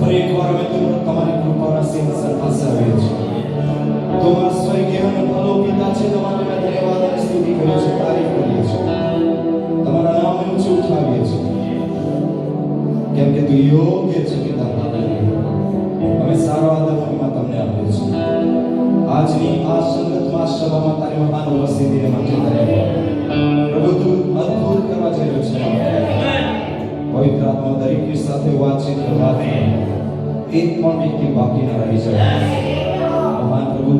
ફરી એકવાર અમે તમારી કૃપાના સિંહાસન પાસે આવીએ છીએ. તમારા સ્વર્ગીય અને ભલો પિતા છે, તમારો અમે ધન્યવાદ અને સ્તુતિ કરીએ છીએ, તારીફ કરીએ છીએ, તમારા નામને ઊંચું ઉઠાવીએ છીએ, કેમ કે તું યોગ્ય છે પિતા. અમે સારો આદર મહિમા તમને આપીએ છીએ. આજની આ સંગતમાં સભામાં તારી મહાન ઉપસ્થિતિને માટે ધન્યવાદ. પ્રભુ તું અદ્ભુત કરવા જઈ રહ્યો છે. પવિત્ર આત્મા દરેકની સાથે વાતચીત કરવાથી એક પણ વ્યક્તિ બાકી ન રહી જાય. મહાન પ્રભુ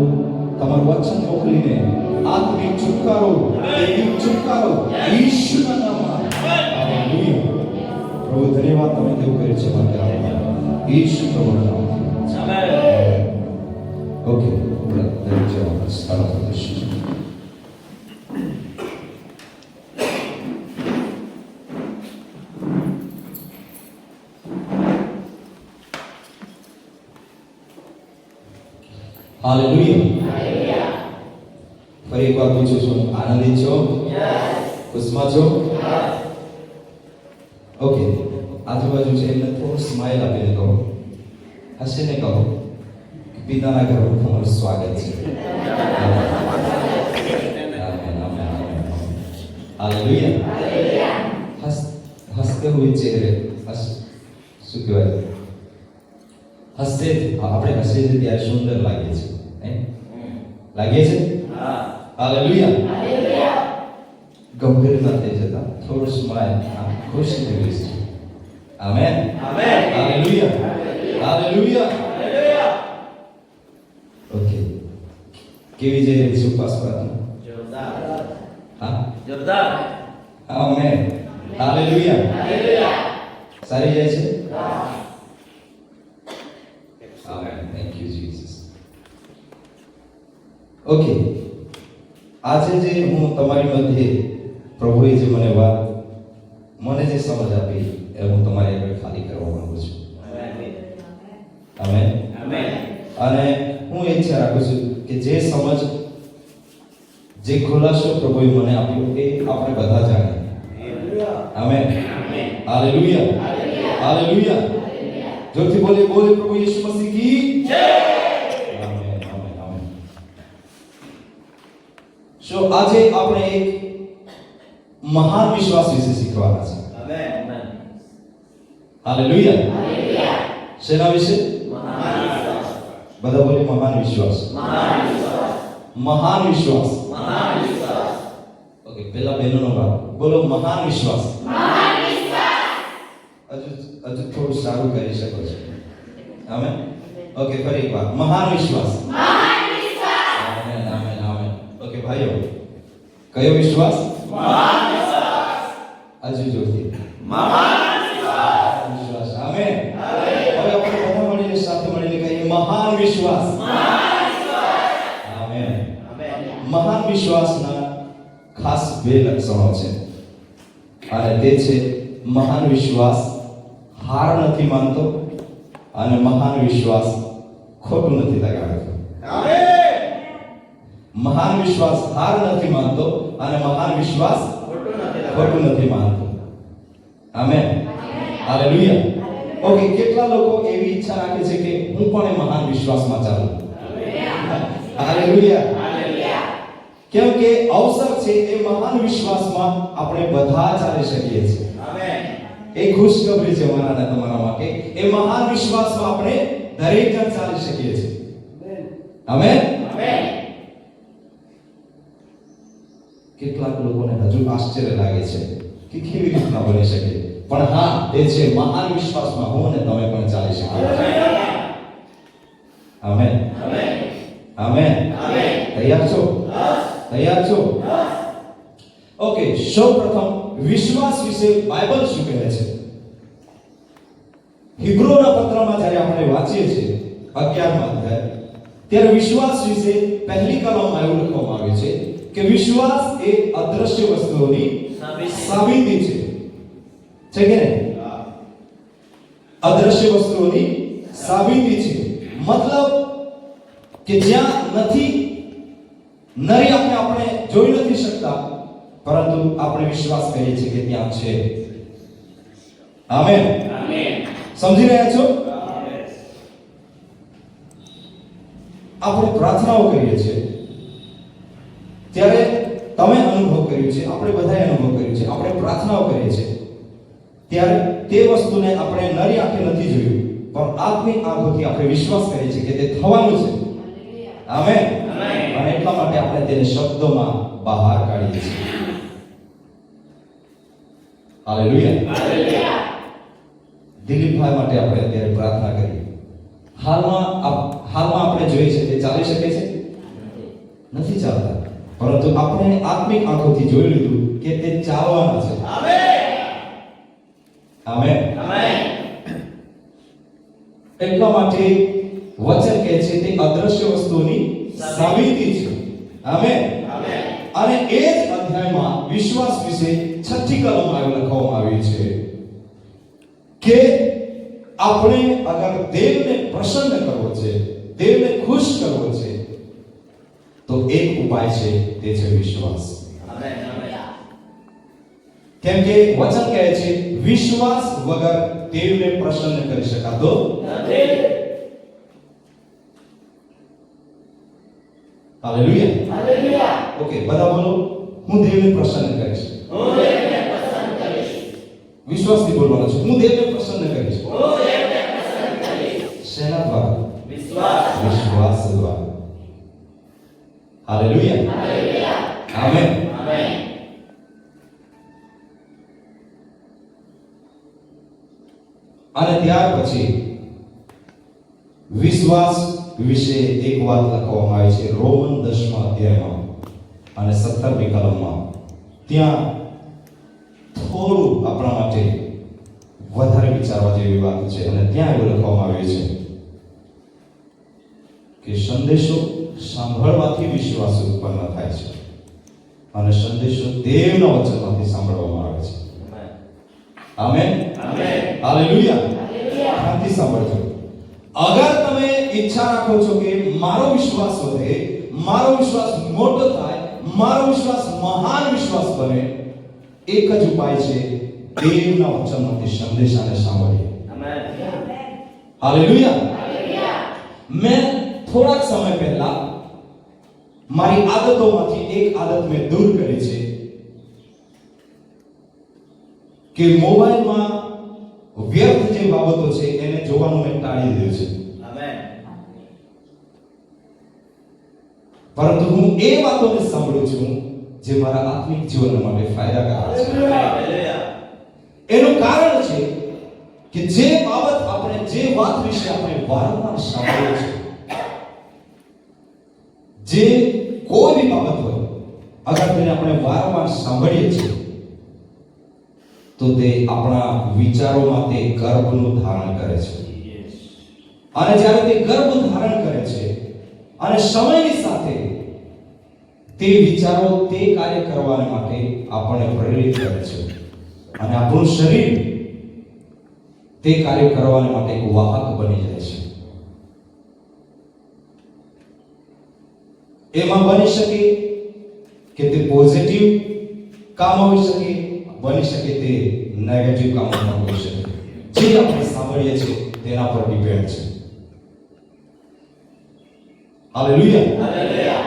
તમારું વચન મોકલીને આત્મિક છુટકારો, દૈવિક છુટકારો ઈશ્વરના નામમાં. હાલેલુયા. પ્રભુ ધન્યવાદ તમે દેવ કરે છે માટે ઈશ્વર પ્રભુના નામથી. આમેન. ઓકે, દરેક જવાબ સારો થશે. હાલેલુયા. ફરી એક વાર પૂછું છું, આનંદિત છો? ખુશમાં છો? ઓકે, આજુબાજુ છે એમને થોડું સ્માઇલ આપીને કહો, હસીને કહો કે પિતાના ઘરમાં તમારું સ્વાગત છે. હાલેલુયા. હસતે હુએ ચહેરે, શું કહેવાય, હસતે આપણે હસીએ છીએ ત્યારે સુંદર લાગે છે. લાગે છે? હાલેલુયા. ગંભીર ન થઈ જતા, થોડું સ્માઈલ, ખુશી જેવી છે. આમેન. હાલેલુયા. હાલેલુયા. ઓકે, કેવી જઈ રહી છે ઉપાસ પ્રાર્થના? જોરદાર. હા, જોરદાર. આમેન. હાલેલુયા. સારી જાય છે? Amen. Thank you Jesus. Okay, આજે જે હું તમારી મધ્યે પ્રભુએ જે મને જે સમજ આપી એ હું તમારી આગળ ખાલી કરવા માંગુ છું. આમેન. અને હું ઈચ્છા રાખું છું કે જે સમજ, જે ખુલાસો પ્રભુએ મને આપ્યો એ આપણે બધા જાણીએ. આમેન. હાલેલુયા. હાલેલુયા. જોરથી બોલે પ્રભુ યીશુ મસીહ કી જય. આમેન. આમેન. સો આજે આપણે એક મહાન વિશ્વાસ વિશે શીખવાના છે. આમેન. હાલેલુયા. શેના વિશે? મહાન વિશ્વાસ. બધા બોલે મહાન વિશ્વાસ. મહાન વિશ્વાસ. ઓકે, પહેલા બહેનોનો ભાગ બોલો, મહાન વિશ્વાસ. હજુ થોડું સારું કરી શકો છો. આમેન. ઓકે, ફરી એક વાર, મહાન વિશ્વાસ. આમેન. આમેન. ઓકે ભાઈઓ, કયો વિશ્વાસ? મહાન વિશ્વાસ. હજુ જોરથી, મહાન વિશ્વાસ. આમેન. હવે આપણે બધા મળીને સાથે મળીને કહીએ, મહાન વિશ્વાસ. આમેન. મહાન વિશ્વાસના ખાસ બે લક્ષણો છે, અને તે છે મહાન વિશ્વાસ હાર નથી માનતો અને મહાન વિશ્વાસ ખોટું નથી લગાડતો. આમેન. મહાન વિશ્વાસ હાર નથી માનતો અને મહાન વિશ્વાસ ખોટું નથી માનતો. આમેન. હાલેલુયા. ઓકે, કેટલા લોકો એવી ઈચ્છા રાખે છે કે હું પણ એ મહાન વિશ્વાસમાં ચાલું? હાલેલુયા. કેમ કે અવસર છે એ મહાન વિશ્વાસમાં આપણે બધા ચાલી શકીએ છીએ. આમેન. એ ખુશખબરી છે મારા અને તમારા માટે. એ મહાન વિશ્વાસમાં આપણે દરેક જણ ચાલી શકીએ છીએ. આમેન. કેટલાક લોકોને હજુ આશ્ચર્ય લાગે છે કે કેવી રીતના બની શકે, પણ હા, એ છે મહાન વિશ્વાસમાં હું અને તમે પણ ચાલી શકીએ. આમેન. આમેન. તૈયાર છો? તૈયાર છો? ઓકે, સૌપ્રથમ વિશ્વાસ વિશે બાઇબલ શું કહે છે? હિબ્રુના પત્રમાં જ્યારે આપણે વાંચીએ છીએ 11મા અધ્યાય, ત્યારે વિશ્વાસ વિશે પહેલી કલમમાં એવું લખવામાં આવે છે કે વિશ્વાસ એ અદ્રશ્ય વસ્તુઓની સાબિતી છે. છે કે નહીં? અદ્રશ્ય વસ્તુઓની સાબિતી છે. મતલબ કે જ્યાં નથી, નરી આપણે જોઈ નથી શકતા, પરંતુ આપણે વિશ્વાસ કરીએ છીએ કે ત્યાં છે. આમેન. સમજી રહ્યા છો? આપણે પ્રાર્થનાઓ કરીએ છીએ ત્યારે તમે અનુભવ કર્યું છે, આપણે બધાએ અનુભવ કર્યું છે, આપણે પ્રાર્થનાઓ કરીએ છીએ ત્યારે તે વસ્તુને આપણે નરી આંખે નથી જોયું, પણ આત્મિક આંખોથી આપણે વિશ્વાસ કરીએ છીએ કે તે થવાનું છે. આમેન. અને એટલા માટે આપણે તેને શબ્દોમાં બહાર કાઢીએ છીએ. હાલેલુયા. દિલીપભાઈ માટે આપણે અત્યારે પ્રાર્થના કરીએ. હાલમાં આપણે જોઈએ છે તે ચાલી શકે છે? નથી ચાલતા, પરંતુ આપણે આત્મિક આંખોથી જોઈ લીધું કે તે ચાલવાના છે. આમેન. એટલા માટે વચન કહે છે તે અદ્રશ્ય વસ્તુની સાબિતી છે. આમેન. અને એ જ અધ્યાયમાં વિશ્વાસ વિશે 6ઠી કલમમાં એવું લખવામાં આવ્યું છે કે આપણે અગર દેવને પ્રસન્ન કરવો છે, દેવને ખુશ કરવો છે, તો એક ઉપાય છે, તે છે વિશ્વાસ. કેમ કે વચન કહે છે વિશ્વાસ વગર દેવને પ્રસન્ન કરી શકાતો નથી. હાલેલુયા. ઓકે, બધા બોલો, હું દેવને પ્રસન્ન કરીશ. વિશ્વાસથી બોલવાનું છે, હું દેવને પ્રસન્ન કરીશ. શેના દ્વારા? વિશ્વાસ દ્વારા. હાલેલુયા. આમેન. અને ત્યાર પછી વિશ્વાસ વિશે એક વાત લખવામાં આવી છે રોમન 10મા અધ્યાયમાં અને 17મી કલમમાં. ત્યાં થોડું આપણા માટે વધારે વિચારવા જેવી વાત છે અને ત્યાં એવું લખવામાં આવ્યું છે કે સંદેશો સાંભળવાથી વિશ્વાસ ઉત્પન્ન થાય છે અને સંદેશો દેવના વચનમાંથી સાંભળવામાં આવે છે. આમેન. હાલેલુયા. ધ્યાનથી સાંભળજો. અગર તમે ઈચ્છા રાખો છો કે મારો વિશ્વાસ વધે, મારો વિશ્વાસ મોટો થાય, મારો વિશ્વાસ મહાન વિશ્વાસ બને, એક જ ઉપાય છે, દેવના વચનમાંથી સંદેશાને સાંભળીએ. હાલેલુયા. મેં થોડાક સમય પહેલા મારી આદતોમાંથી એક આદત મેં દૂર કરી છે કે મોબાઈલમાં વ્યર્થ જે બાબતો છે એને જોવાનું મેં ટાળી દીધું છે. પરંતુ હું એ વાતોને સાંભળું છું જે મારા આત્મિક જીવન માટે ફાયદાકારક છે. એનું કારણ છે કે જે બાબત આપણે, જે વાત વિશે આપણે વારંવાર સાંભળીએ છીએ, જે કોઈ બી બાબત હોય, અગર તેને આપણે વારંવાર સાંભળીએ છીએ તો તે આપણા વિચારોમાં તે ગર્ભનું ધારણ કરે છે. અને જ્યારે તે ગર્ભ ધારણ કરે છે અને સમયની સાથે તે વિચારો તે કાર્ય કરવા માટે આપણને પ્રેરિત કરે છે અને આપણું શરીર તે કાર્ય કરવા માટે એક વાહક બની જાય છે. એમાં બની શકે કે તે પોઝિટિવ કામ હોઈ શકે, બની શકે તે નેગેટિવ કામ પણ હોઈ શકે. જે આપણે સાંભળીએ છીએ તેના પર ડિપેન્ડ છે. હાલેલુયા.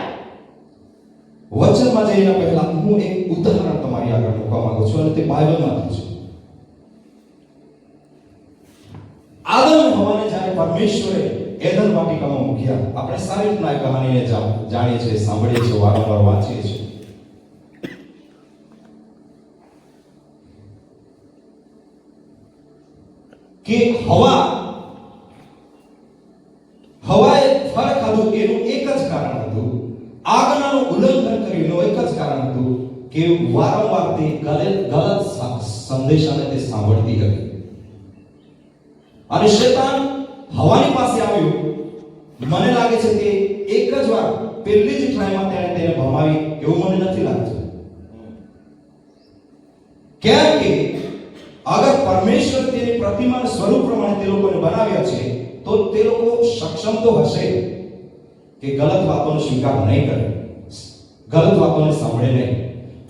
વચનમાં જઈને પહેલા હું એક ઉદાહરણ તમારી આગળ મૂકવા માંગુ છું અને તે બાઇબલમાંથી છે. આદમ અને હવાને જ્યારે પરમેશ્વરે એદન વાટિકામાં મૂક્યા, આપણે સારી રીતના આ કહાનીને જાણીએ છીએ, સાંભળીએ છીએ, વારંવાર વાંચીએ છીએ. કે હવાએ ફળ ખાધું એનું એક જ કારણ હતું, આજ્ઞાનું ઉલ્લંઘન કર્યું એનું એક જ કારણ હતું કે વારંવાર તે ગલત સંદેશાને તે સાંભળતી હતી. અને શૈતાન હવાની પાસે આવ્યો, મને લાગે છે કે એક જ વાર પહેલી જ ટ્રાયમાં તેને ભમાવી એવું મને નથી લાગતું. કેમ કે અગર પરમેશ્વર તેની પ્રતિમાના સ્વરૂપ પ્રમાણે તે લોકોને બનાવ્યા છે તો તે લોકો સક્ષમ તો હશે કે ગલત વાતોનો સ્વીકાર નહીં કરે, ગલત વાતોને સાંભળે નહીં.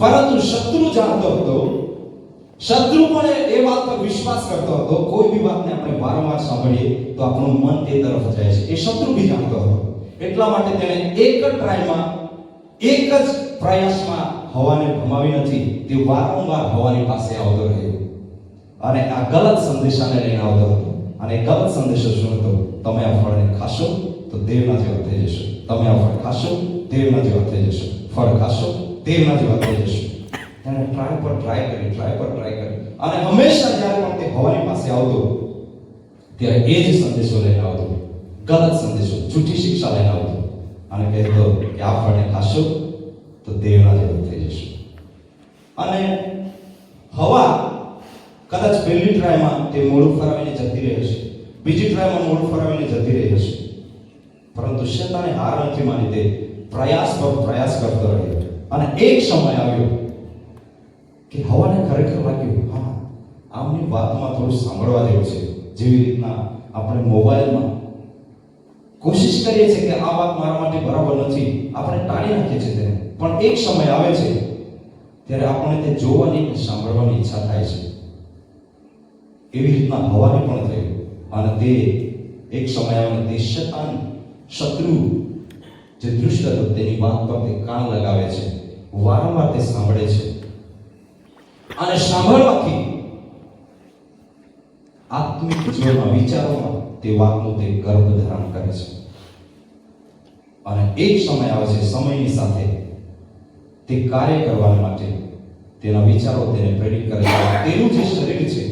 પરંતુ શત્રુ જાણતો હતો, શત્રુ પણ એ વાત પર વિશ્વાસ કરતો હતો. કોઈ બી વાતને આપણે વારંવાર સાંભળીએ તો આપણું મન તે તરફ જાય છે, એ શત્રુ બી જાણતો હતો. એટલા માટે તેણે એક જ ટ્રાયમાં, એક જ પ્રયાસમાં હવાને ભમાવી નથી. તે વારંવાર હવાની પાસે આવતો રહ્યો અને આ ગલત સંદેશાને લઈને આવતો હતો. અને ગલત સંદેશો શું હતો? તમે આ ફળને ખાશો તો દેવના જેવા થઈ જશો. તમે આ ફળ ખાશો, દેવના જેવા થઈ જશો. ફળ ખાશો, દેવના જેવા થઈ જશો. તેને ટ્રાય પર ટ્રાય કરી અને હંમેશા જ્યારે પણ તે હવાની પાસે આવતો ત્યારે એ જ સંદેશો લઈને આવતો, ગલત સંદેશો, જૂઠી શિક્ષા લઈને આવતો અને કહેતો કે આ ફળને ખાશો તો દેવના જેવા થઈ જશો. અને હવા કદાચ પહેલી ટ્રાયમાં તે મોઢું ફરાવીને જતી રહી હશે, બીજી ટ્રાયમાં મોઢું ફરાવીને જતી રહી હશે, પરંતુ શેતાને હાર નથી માની તે પ્રયાસ પર પ્રયાસ કરતો રહ્યો. અને એક સમય આવ્યો કે હવાને ખરેખર લાગ્યું, હા, આમની વાતમાં થોડું સાંભળવા જેવું છે. જેવી રીતના આપણે મોબાઈલમાં કોશિશ કરીએ છીએ કે આ વાત મારા માટે બરાબર નથી, આપણે ટાળી નાખીએ છીએ તેને, પણ એક સમય આવે છે ત્યારે આપણને તે જોવાની કે સાંભળવાની ઈચ્છા થાય છે. એવી રીતના હવાને પણ થયું. અને તે એક સમય આવે તે શૈતાન, શત્રુ જે દુષ્ટ હતો તેની વાત પર તે કાન લગાવે છે, વારંવાર તે સાંભળે છે અને સાંભળવાથી આત્મિક જીવનમાં, વિચારોમાં તે વાતનું તે ગર્ભ ધારણ કરે છે. અને એક સમય આવે છે, સમયની સાથે તે કાર્ય કરવા માટે તેના વિચારો તેને પ્રેરિત કરે છે. તેનું જે શરીર છે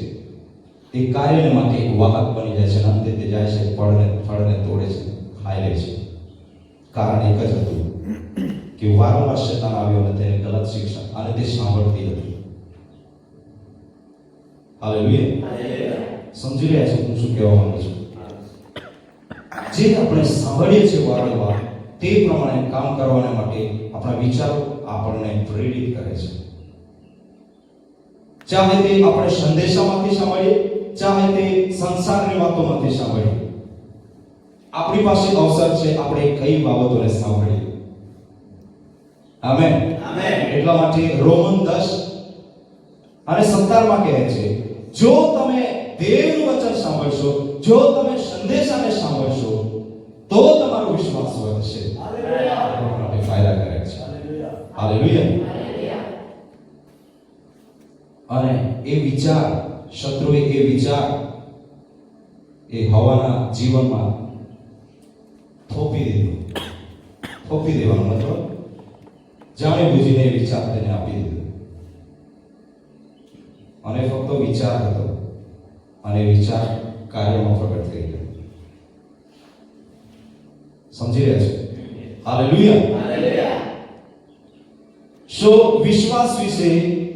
તે કાર્યને માટે એક વાહક બની જાય છે અને અંતે તે જાય છે, ફળને તોડે છે, ખાઈ લે છે. કારણ એક જ હતું કે વારંવાર શૈતાન આવ્યો અને તેને ગલત શિક્ષા અને તે સાંભળતી હતી. હાલેલુયા. સમજી રહ્યા છો હું શું કહેવા માંગુ છું? જે આપણે સાંભળીએ છીએ વારંવાર તે પ્રમાણે કામ કરવાને માટે આપણા વિચારો આપણને પ્રેરિત કરે છે. ચાહે તે આપણે સંદેશામાંથી સાંભળીએ, ચાહે તે સંસારની વાતોમાંથી સાંભળીએ, આપણી પાસે અવસર છે આપણે કઈ બાબતોને સાંભળીએ. આમેન. એટલા માટે રોમન 10:17 કહે છે, જો તમે દેવનું વચન સાંભળશો, જો તમે સંદેશાને સાંભળશો તો તમારો વિશ્વાસ વધશે. હાલેલુયા. ફાયદાકારક છે. હાલેલુયા. અને એ વિચાર, શત્રુએ એ વિચાર એ હવાના જીવનમાં થોપી દેવાનો મતલબ જાણે બુજીને એ વિચાર તેને આપી દીધો. અને ફક્ત વિચાર હતો અને વિચાર કાર્યમાં પ્રગટ થઈ ગયો. સમજી રહ્યા છો? હાલેલુયા. સો વિશ્વાસ વિશે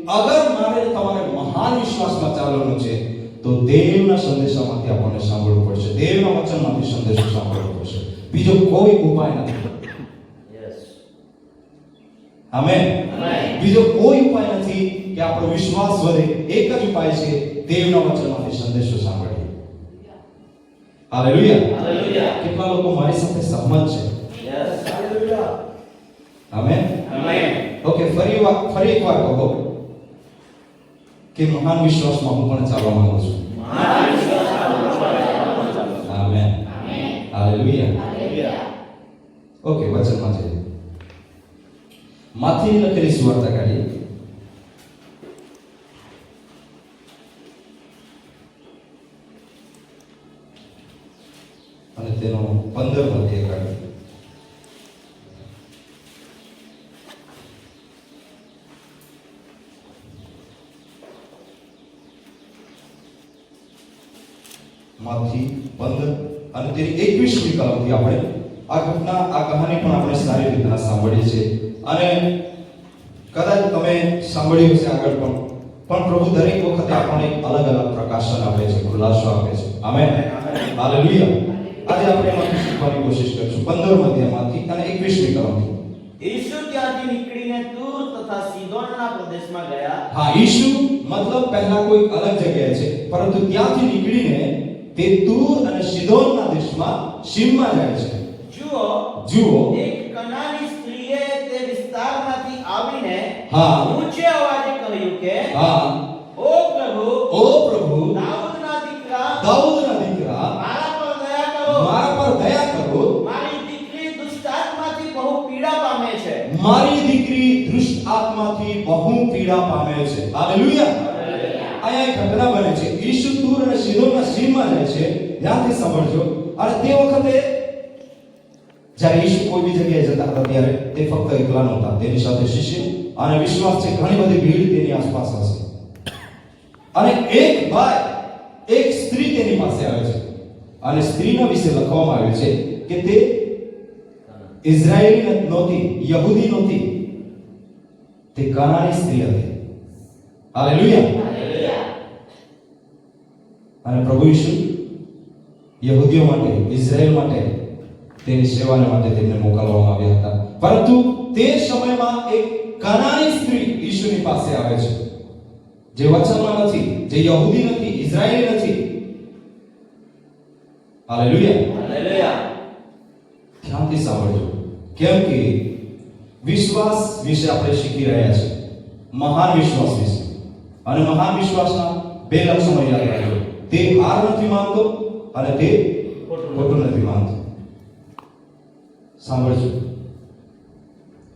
અગર મારે તમારે મહાન વિશ્વાસમાં ચાલવાનું છે તો દેવના સંદેશામાંથી આપણને સાંભળવું પડશે, દેવના વચનમાંથી સંદેશો સાંભળવો પડશે. બીજો કોઈ ઉપાય નથી. આમેન. બીજો કોઈ ઉપાય નથી કે આપણો વિશ્વાસ વધે. એક જ ઉપાય છે, દેવના વચનમાંથી સંદેશો સાંભળીએ. હાલેલુયા. કેટલા લોકો મારી સાથે સહમત છે? આમેન. ઓકે, ફરી એકવાર કહો કે મહાન વિશ્વાસમાં હું પણ ચાલવા માંગુ છું. આમેન. હાલેલુયા. ઓકે, વચનમાં જઈએ. માથીની લખેલી સુવાર્તા કાઢીએ. અને તેનો 15 અધ્યાય કાઢીએ. માથી 15 અને તેની 21મી કલમથી આપણે આ ઘટના, આ કહાની પણ આપણે સારી રીતના સાંભળી છે. અને કદાચ તમે સાંભળ્યું હશે આગળ પણ પ્રભુ દરેક વખતે આપણને અલગ અલગ પ્રકાશન આપે છે, ખુલાસો આપે છે. આમેન. હાલેલુયા. આજે આપણે એમાંથી શીખવાની કોશિશ કરીશું 15 અધ્યાયમાંથી અને 21મી કલમથી. ઈસુ ત્યાંથી નીકળીને તૂર તથા સીદોનના પ્રદેશમાં ગયા. હા, ઈસુ મતલબ પહેલા કોઈ અલગ જગ્યાએ છે, પરંતુ ત્યાંથી નીકળીને તે તૂર અને સીદોનના દેશમાં સીમમાં જાય છે. જુઓ એક કનાની સ્ત્રીએ તે વિસ્તારમાંથી આવીને હા ઊંચે અવાજે કહ્યું કે હા, ઓ પ્રભુ, દાઉદના દીકરા, મારા પર દયા કરો. મારી દીકરી આત્માથી બહુ પીડા પામે છે. હાલેલુયા. અહીંયા એક ઘટના બને છે. ઈસુ તૂર અને સીદોનના સીમમાં જાય છે. ધ્યાનથી સાંભળજો. અને તે વખતે જ્યારે ઈસુ કોઈ બી જગ્યાએ જતા હતા ત્યારે તે ફક્ત એકલા નહોતા. તેની સાથે શિષ્ય અને વિશ્વાસ છે ઘણી બધી ભીડ તેની આસપાસ હશે. અને એક ભાઈ, એક સ્ત્રી તેની પાસે આવે છે. અને સ્ત્રીના વિશે લખવામાં આવ્યું છે કે તે ઇઝરાયેલી નહોતી, યહૂદી નહોતી, તે કાનાની સ્ત્રી હતી. હાલેલુયા. અને પ્રભુ ઈસુ યહૂદીઓ માટે, ઇઝરાયેલ માટે તેની સેવાને માટે તેમને મોકલવામાં આવ્યા હતા. પરંતુ તે સમયમાં એક કાનાની સ્ત્રી ઈસુની પાસે આવે છે, જે વચનમાં નથી, જે યહૂદી નથી, ઇઝરાયેલી નથી. હાલેલુયા. ધ્યાનથી સાંભળજો. કેમ કે વિશ્વાસ વિશે આપણે શીખી રહ્યા છીએ, મહાન વિશ્વાસ વિશે. અને મહાન વિશ્વાસના બે લક્ષણો યાદ રાખજો. તે હાર નથી માનતો અને તે ખોટું નથી માનતો. સાંભળજો.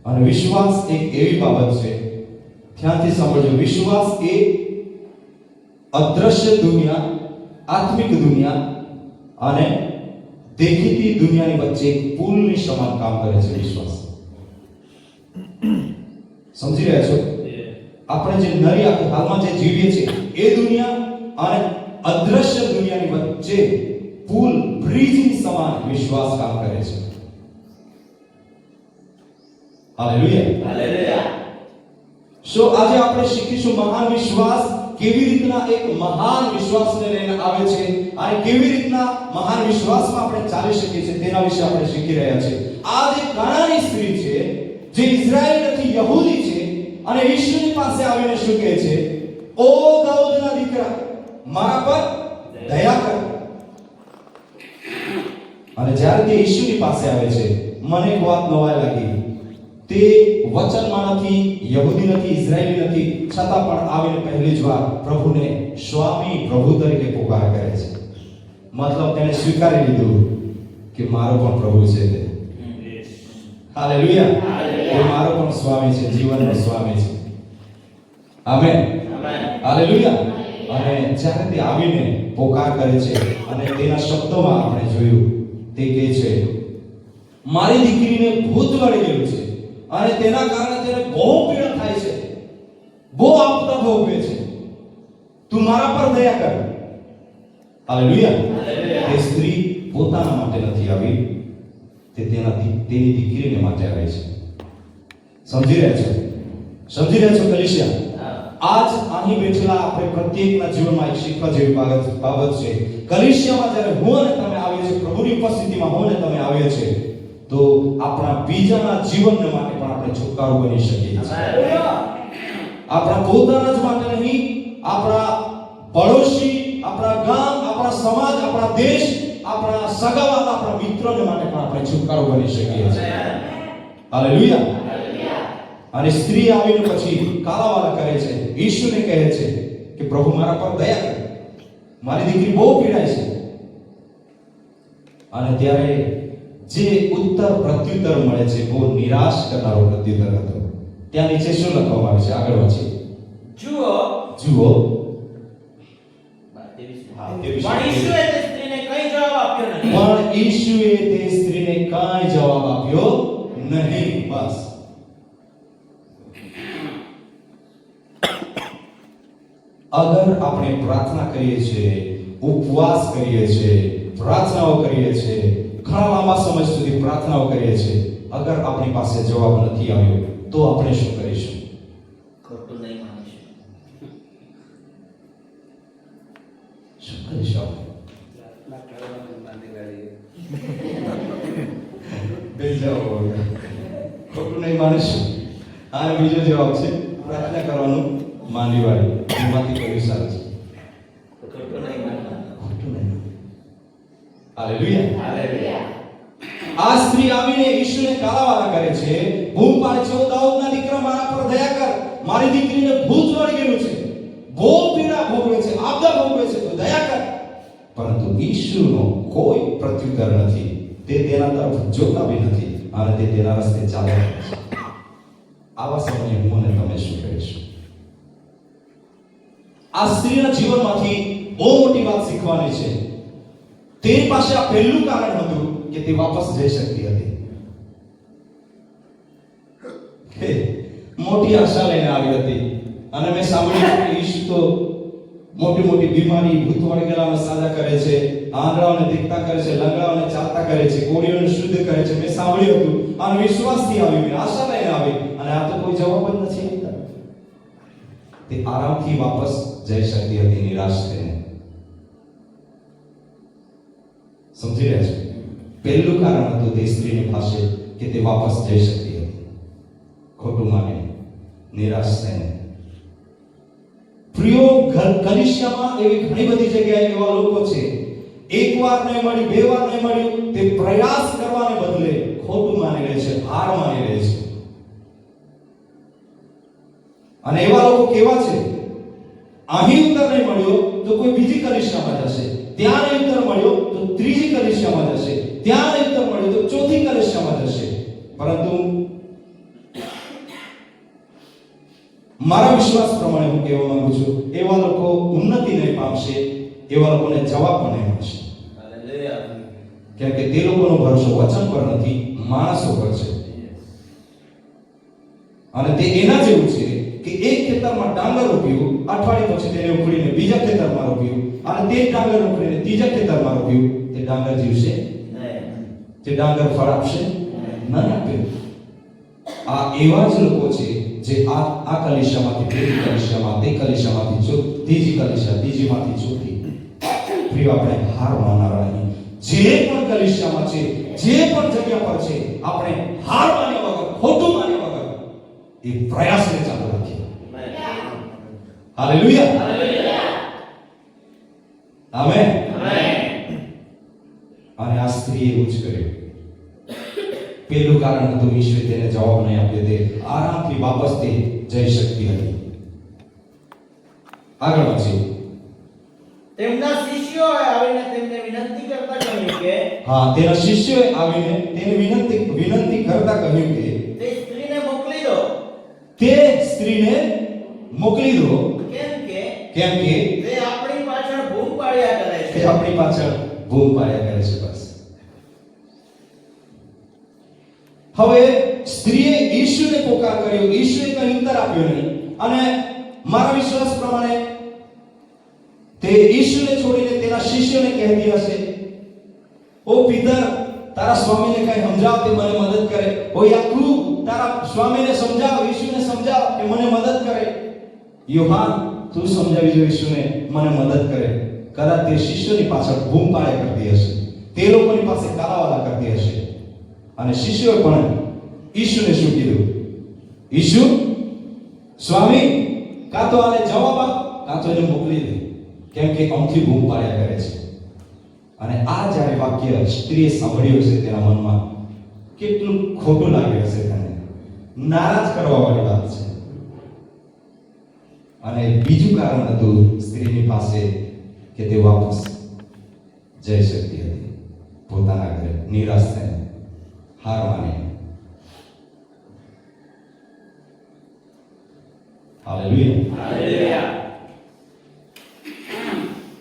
અને વિશ્વાસ એક એવી બાબત છે, ધ્યાનથી સાંભળજો. વિશ્વાસ એ અદ્રશ્ય દુનિયા, આત્મિક દુનિયા અને દેખીતી દુનિયાની વચ્ચે એક પુલની સમાન કામ કરે છે. વિશ્વાસ સમજી રહ્યા છો? આપણે જે નરી હાલમાં જે જીવીએ છીએ એ દુનિયા અને અદ્રશ્ય દુનિયાની વચ્ચે પુલ, બ્રિજની સમાન વિશ્વાસ કામ કરે છે. હાલેલુયા. સો આજે આપણે શીખીશું મહાન વિશ્વાસ કેવી રીતના એક મહાન વિશ્વાસને લઈને આવે છે અને કેવી રીતના મહાન વિશ્વાસમાં આપણે ચાલી શકીએ છીએ તેના વિશે આપણે શીખી રહ્યા છીએ. આ જે કાનાની સ્ત્રી છે, જે ઇઝરાયેલ નથી, યહૂદી છે, અને ઈસુની પાસે આવીને શું કહે છે? ઓ દાઉદના દીકરા, મારા પર દયા કર. અને જ્યારે તે ઈસુની પાસે આવે છે, મને એક વાત નવાઈ લાગી. તે વચનમાં નથી, યહૂદી નથી, ઇઝરાયેલી નથી, છતાં પણ આવીને પહેલી જ વાર પ્રભુને સ્વામી, પ્રભુ તરીકે પુકાર કરે છે. મતલબ તેને સ્વીકારી લીધું કે મારો પણ પ્રભુ છે તે. હાલેલુયા. તે મારો પણ સ્વામી છે, જીવનનો સ્વામી છે. આમેન. હાલેલુયા. અને જ્યારે તે આવીને પોકાર કરે છે અને તેના શબ્દોમાં આપણે જોયું, તે કહે છે મારી દીકરીને ભૂત વળી ગયું છે અને તેના કારણે તેને બહુ પીડા થાય છે, બહુ આપદા ભોગવે છે, તું મારા પર દયા કર. હાલેલુયા. તે સ્ત્રી પોતાના માટે નથી આવી, તે તેની દીકરીને માટે આવે છે. સમજી રહ્યા છો? સમજી રહ્યા છો કલીસિયા? આજ અહીં બેઠેલા આપણે પ્રત્યેકના જીવનમાં એક શીખવા જેવી બાબત છે. કલીસિયામાં જ્યારે હું અને તમે આવીએ છીએ, પ્રભુની ઉપસ્થિતિમાં હું અને તમે આવીએ છીએ, તો આપણા બીજાના જીવનને માટે પણ આપણે છુટકારો બની શકીએ છીએ. આપણા પોતાના જ માટે નહીં, આપણા પડોશી, આપણા ગામ, આપણા સમાજ, આપણા દેશ, આપણા સગાવાલા, આપણા મિત્રોને માટે પણ આપણે છુટકારો બની શકીએ છીએ. હાલેલુયા. અને સ્ત્રી આવીને પછી કાલાવાલા કરે છે, ઈસુને કહે છે કે પ્રભુ મારા પર દયા કર, મારી દીકરી બહુ પીડાય છે. અને ત્યારે જે ઉત્તર પ્રત્યુત્તર મળે છે, બહુ નિરાશ કરનારો પ્રત્યુત્તર હતો. ત્યાં નીચે શું લખવામાં આવે છે? આગળ વાંચીએ. જુઓ. પણ ઈસુએ તે સ્ત્રીને કંઈ જવાબ આપ્યો નહીં. બસ. અગર આપણે પ્રાર્થના કરીએ છીએ, ઉપવાસ કરીએ છીએ, પ્રાર્થનાઓ કરીએ છીએ, ઘણા લાંબા સમય સુધી પ્રાર્થનાઓ કરીએ છીએ, અગર આપણી પાસે જવાબ નથી આવ્યો, તો આપણે શું કરીશું? ખોટું નહીં માનીશું. શું કરીશું? ખોટું નહીં માનીશું. આ બીજો જવાબ છે, પ્રાર્થના કરવાનું માની વાળી. એમાંથી કયું સારું છે? ખોટું નહીં માનવાનું. ખોટું નહીં. હાલેલુયા. આ સ્ત્રી આવીને ઈસુને કાલાવાલા કરે છે, બૂમ પાડે છે, ઓ દાઉદના દીકરા, મારા પર દયા કર, મારી દીકરીને ભૂત વળી ગયું છે, બહુ પીડા ભોગવે છે, આપદા ભોગવે છે, તો દયા કર. પરંતુ ઈસુનો કોઈ પ્રત્યુત્તર નથી. તે તેના તરફ જોતા બી નથી અને તે તેના રસ્તે ચાલ્યા કરે છે. આવા સમયે હું અને તમે શું કરીશું? આ સ્ત્રીના જીવનમાંથી બહુ મોટી વાત શીખવાની છે. તેની પાસે આ પહેલું કારણ હતું કે તે વાપસ જઈ શકતી હતી. મોટી આશા લઈને આવી હતી અને મેં સાંભળ્યું કે ઈસુ તો મોટી મોટી બીમારી, ભૂત વળગેલાઓને સાજા કરે છે, આંધળાઓને દેખતા કરે છે, લંગડાઓને ચાલતા કરે છે, કોળીઓને શુદ્ધ કરે છે. મેં સાંભળ્યું હતું અને વિશ્વાસથી આવી, મેં આશા લઈને આવી અને આ તો કોઈ જવાબ જ નથી આપતા. તે આરામથી વાપસ જઈ શકતી હતી નિરાશ થઈને. સમજી રહ્યા છો? પહેલું કારણ હતું તે સ્ત્રીની પાસે કે તે વાપસ જઈ શકતી હતી, ખોટું માનીને, નિરાશ થઈને. પ્રિયો, કલિસિયામાં એવી ઘણી બધી જગ્યાએ એવા લોકો છે, એકવાર નહીં મળ્યું, બે વાર નહીં મળ્યું, તે પ્રયાસ કરવાને બદલે ખોટું માની રહે છે, હાર માની રહે છે. અને એવા લોકો કેવા છે? અહીં ઉત્તર નહીં મળ્યો તો કોઈ બીજી કલિસિયામાં જશે, ત્યાં નહીં ઉત્તર મળ્યો તો ત્રીજી કલિસિયામાં જશે, ત્યાં નહીં ઉત્તર મળ્યો તો ચોથી કલિસિયામાં જશે. પરંતુ મારા વિશ્વાસ પ્રમાણે હું કહેવા માંગુ છું, એવા લોકો ઉન્નતિ નહીં પામશે, એવા લોકોને જવાબ પણ નહીં મળશે. કેમ કે તે લોકોનો ભરોસો વચન પર નથી, માણસો પર છે. અને તે એના જેવું છે કે એક ખેતરમાં ડાંગર રોપ્યું, અઠવાડિયા પછી તેને ઉખડીને બીજા ખેતરમાં રોપ્યું, અને તે ડાંગર ઉખડીને ત્રીજા ખેતરમાં રોપ્યું. તે ડાંગર જીવશે? તે ડાંગર ફળ આપશે? ન આપે. આ એવા જ લોકો છે જે આ કલિસિયામાંથી પેલી કલિસિયામાં, તે કલિસિયામાંથી ત્રીજી કલિસિયા, ત્રીજીમાંથી ચોથી. પ્રિય, આપણે હાર માનનારા નહીં. જે પણ કલિસિયામાં છે, જે પણ જગ્યા પર છે, આપણે હાર માન્યા વગર, ખોટું માન્યા વગર એ પ્રયાસને ચાલુ રાખીએ. Hallelujah, amen. અને આ સ્ત્રી એવું જ કર્યું. પહેલું કારણ હતું ઈશ્વરે તેને જવાબ નહીં આપ્યો, તે આરામથી વાપસ તે જઈ શકતી હતી. આગળ વધીએ. તેમના શિષ્યોએ આવીને તેમને વિનંતી કરતા કહ્યું કે તેના શિષ્યોએ આવીને તેને વિનંતી કરતા કહ્યું કે તે સ્ત્રીને મોકલી દો. તે સ્ત્રીને મોકલી દો. કેમ કે તે આપણી પાછળ બૂમ પાડ્યા કરે છે. તે આપણી પાછળ બૂમ પાડ્યા કરે છે. બસ. હવે સ્ત્રીએ ઈશ્વરને પોકાર કર્યો, ઈશ્વરે કંઈ ઉત્તર આપ્યો નહીં. અને મારા વિશ્વાસ પ્રમાણે તે ઈશ્વરને છોડીને તેના શિષ્યોને કહેતી હશે, ઓ પિતર, તારા સ્વામીને કંઈ સમજાવ, તે મને મદદ કરે. ઓ યાકૂબ, તારા સ્વામીને સમજાવ, ઈશ્વરને સમજાવ કે મને મદદ કરે. યોહાન, તું સમજાવી જો ઈશ્વરને, મને મદદ કરે. કદાચ તે શિષ્યોની પાછળ બૂમ પાડ્યા કરતી હશે, તે લોકોની પાસે કાલાવાલા કરતી હશે. અને શિષ્યોએ પણ ઈશ્વરને શું કીધું? ઈશુ, સ્વામી, કાં તો આને જવાબ આપ, કાં તો એને મોકલી દે, કેમ કે અમથી બૂમ પાડ્યા કરે છે. અને આ જ્યારે વાક્ય સ્ત્રીએ સાંભળ્યું છે, તેના મનમાં કેટલું ખોટું લાગ્યું હશે, તેને નારાજ કરવા વાળી વાત છે. અને બીજું કારણ હતું સ્ત્રીની પાસે કે તે વાપસ જઈ શકતી હતી પોતાના ઘરે, નિરાશ થઈને, હાર માની. હાલેલુયા.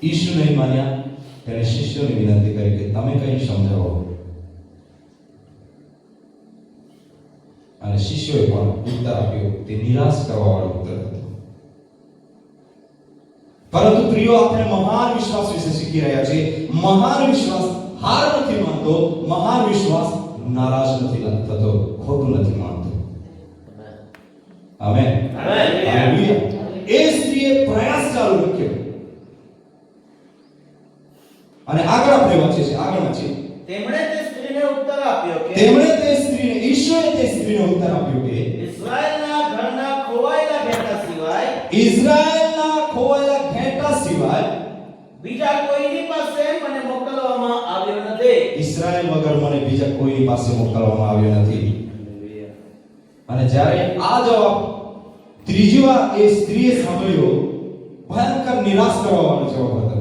ઈશુ નહીં માન્યા, તેણે શિષ્યોને વિનંતી કરી કે તમે કંઈ સમજાવો. અને શિષ્યોએ પણ ઉત્તર આપ્યો, તે નિરાશ કરવા વાળો ઉત્તર હતો. પરંતુ પ્રિયો, આપણે મહાન વિશ્વાસ વિશે શીખી રહ્યા છીએ. મહાન વિશ્વાસ હાર નથી માનતો, મહાન વિશ્વાસ નારાજ નથી થતો, ખોટું નથી માનતો. આમેન. હાલેલુયા. એ સ્ત્રીએ પ્રયાસ ચાલુ રાખ્યો. અને આગળ આપણે વાંચીએ છીએ, આગળ વાંચીએ. તેમણે તે સ્ત્રીને ઉત્તર આપ્યો કે ઈશ્વરે તે સ્ત્રીને ઉત્તર આપ્યો કે ઇઝરાયલના ઘરના ખોવાયેલા ઘેટા સિવાય બીજા કોઈની પાસે મને મોકલવામાં આવ્યો નથી. ઇઝરાયલ વગર મને બીજા કોઈની પાસે મોકલવામાં આવ્યો નથી. અને જ્યારે આ જવાબ ત્રીજી વાર એ સ્ત્રીએ સાંભળ્યો, ભયંકર નિરાશ કરવાવાળો જવાબ હતો.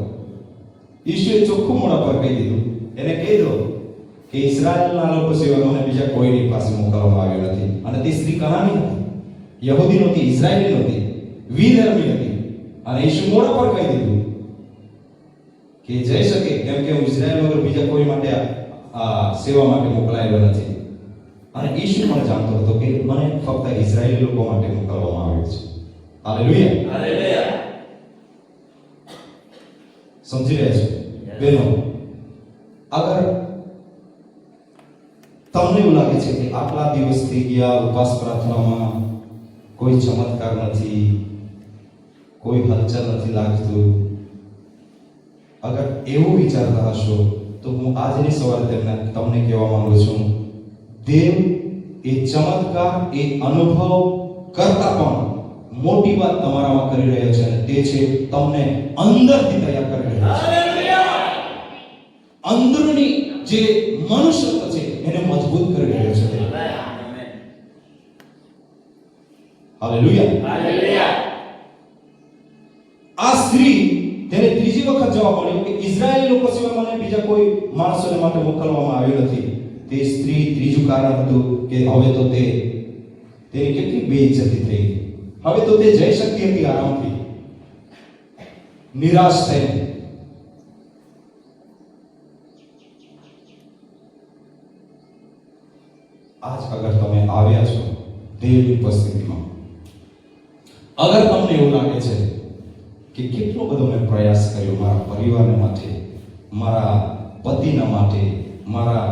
ઈશ્વરે ચોખ્ખું મોઢા પર કહી દીધું, એને કહી દો કે ઇઝરાયલના લોકો સિવાય મને બીજા કોઈની પાસે મોકલવામાં આવ્યો નથી. અને તે સ્ત્રી કનાની હતી. યહૂદી નહોતી, ઇઝરાયલી નહોતી, વિધર્મી હતી. અને ઈસુ મોઢા પર કહી દીધું કે જઈ શકે, કેમ કે હું ઇઝરાયલ વગર બીજા કોઈ માટે આ સેવા માટે મોકલાયેલો નથી. અને ઈસુ પણ જાણતો હતો કે મને ફક્ત ઇઝરાયલી લોકો માટે મોકલવામાં આવ્યો છે. Hallelujah, hallelujah. સમજી રહ્યા છો બહેનો? અગર તમને એવું લાગે છે કે આટલા દિવસ થઈ ગયા ઉપવાસ પ્રાર્થનામાં કોઈ ચમત્કાર નથી, કોઈ હલચલ નથી લાગતું, અગર એવું વિચારતા હશો તો હું આજની સવારે તમને કહેવા માંગુ છું, દેવ એ ચમત્કાર, એ અનુભવ કરતા પણ મોટી વાત તમારામાં કરી રહ્યો છે, અને તે છે તમને અંદરથી તૈયાર કરી રહ્યો છે. અંદરની જે મનુષ્યત્વ છે એને મજબૂત કરી રહ્યો છે. Hallelujah, hallelujah. આ સ્ત્રી તેને ત્રીજી વખત જવાબ મળ્યો કે ઇઝરાયેલી લોકો સિવાય મને બીજા કોઈ માણસોને માટે મોકલવામાં આવ્યો નથી. તે સ્ત્રી ત્રીજું કારણ હતું કે હવે તો તેની કેટલી બેઇજ્જતી થઈ. હવે તો તે જઈ શકતી હતી આરામથી, નિરાશ થઈને. આજ અગર તમે આવ્યા છો દેવની ઉપસ્થિતિમાં, અગર તમને એવું લાગે છે કે કેટલો બધો મેં પ્રયાસ કર્યો મારા પરિવારને માટે, મારા પતિના માટે, મારા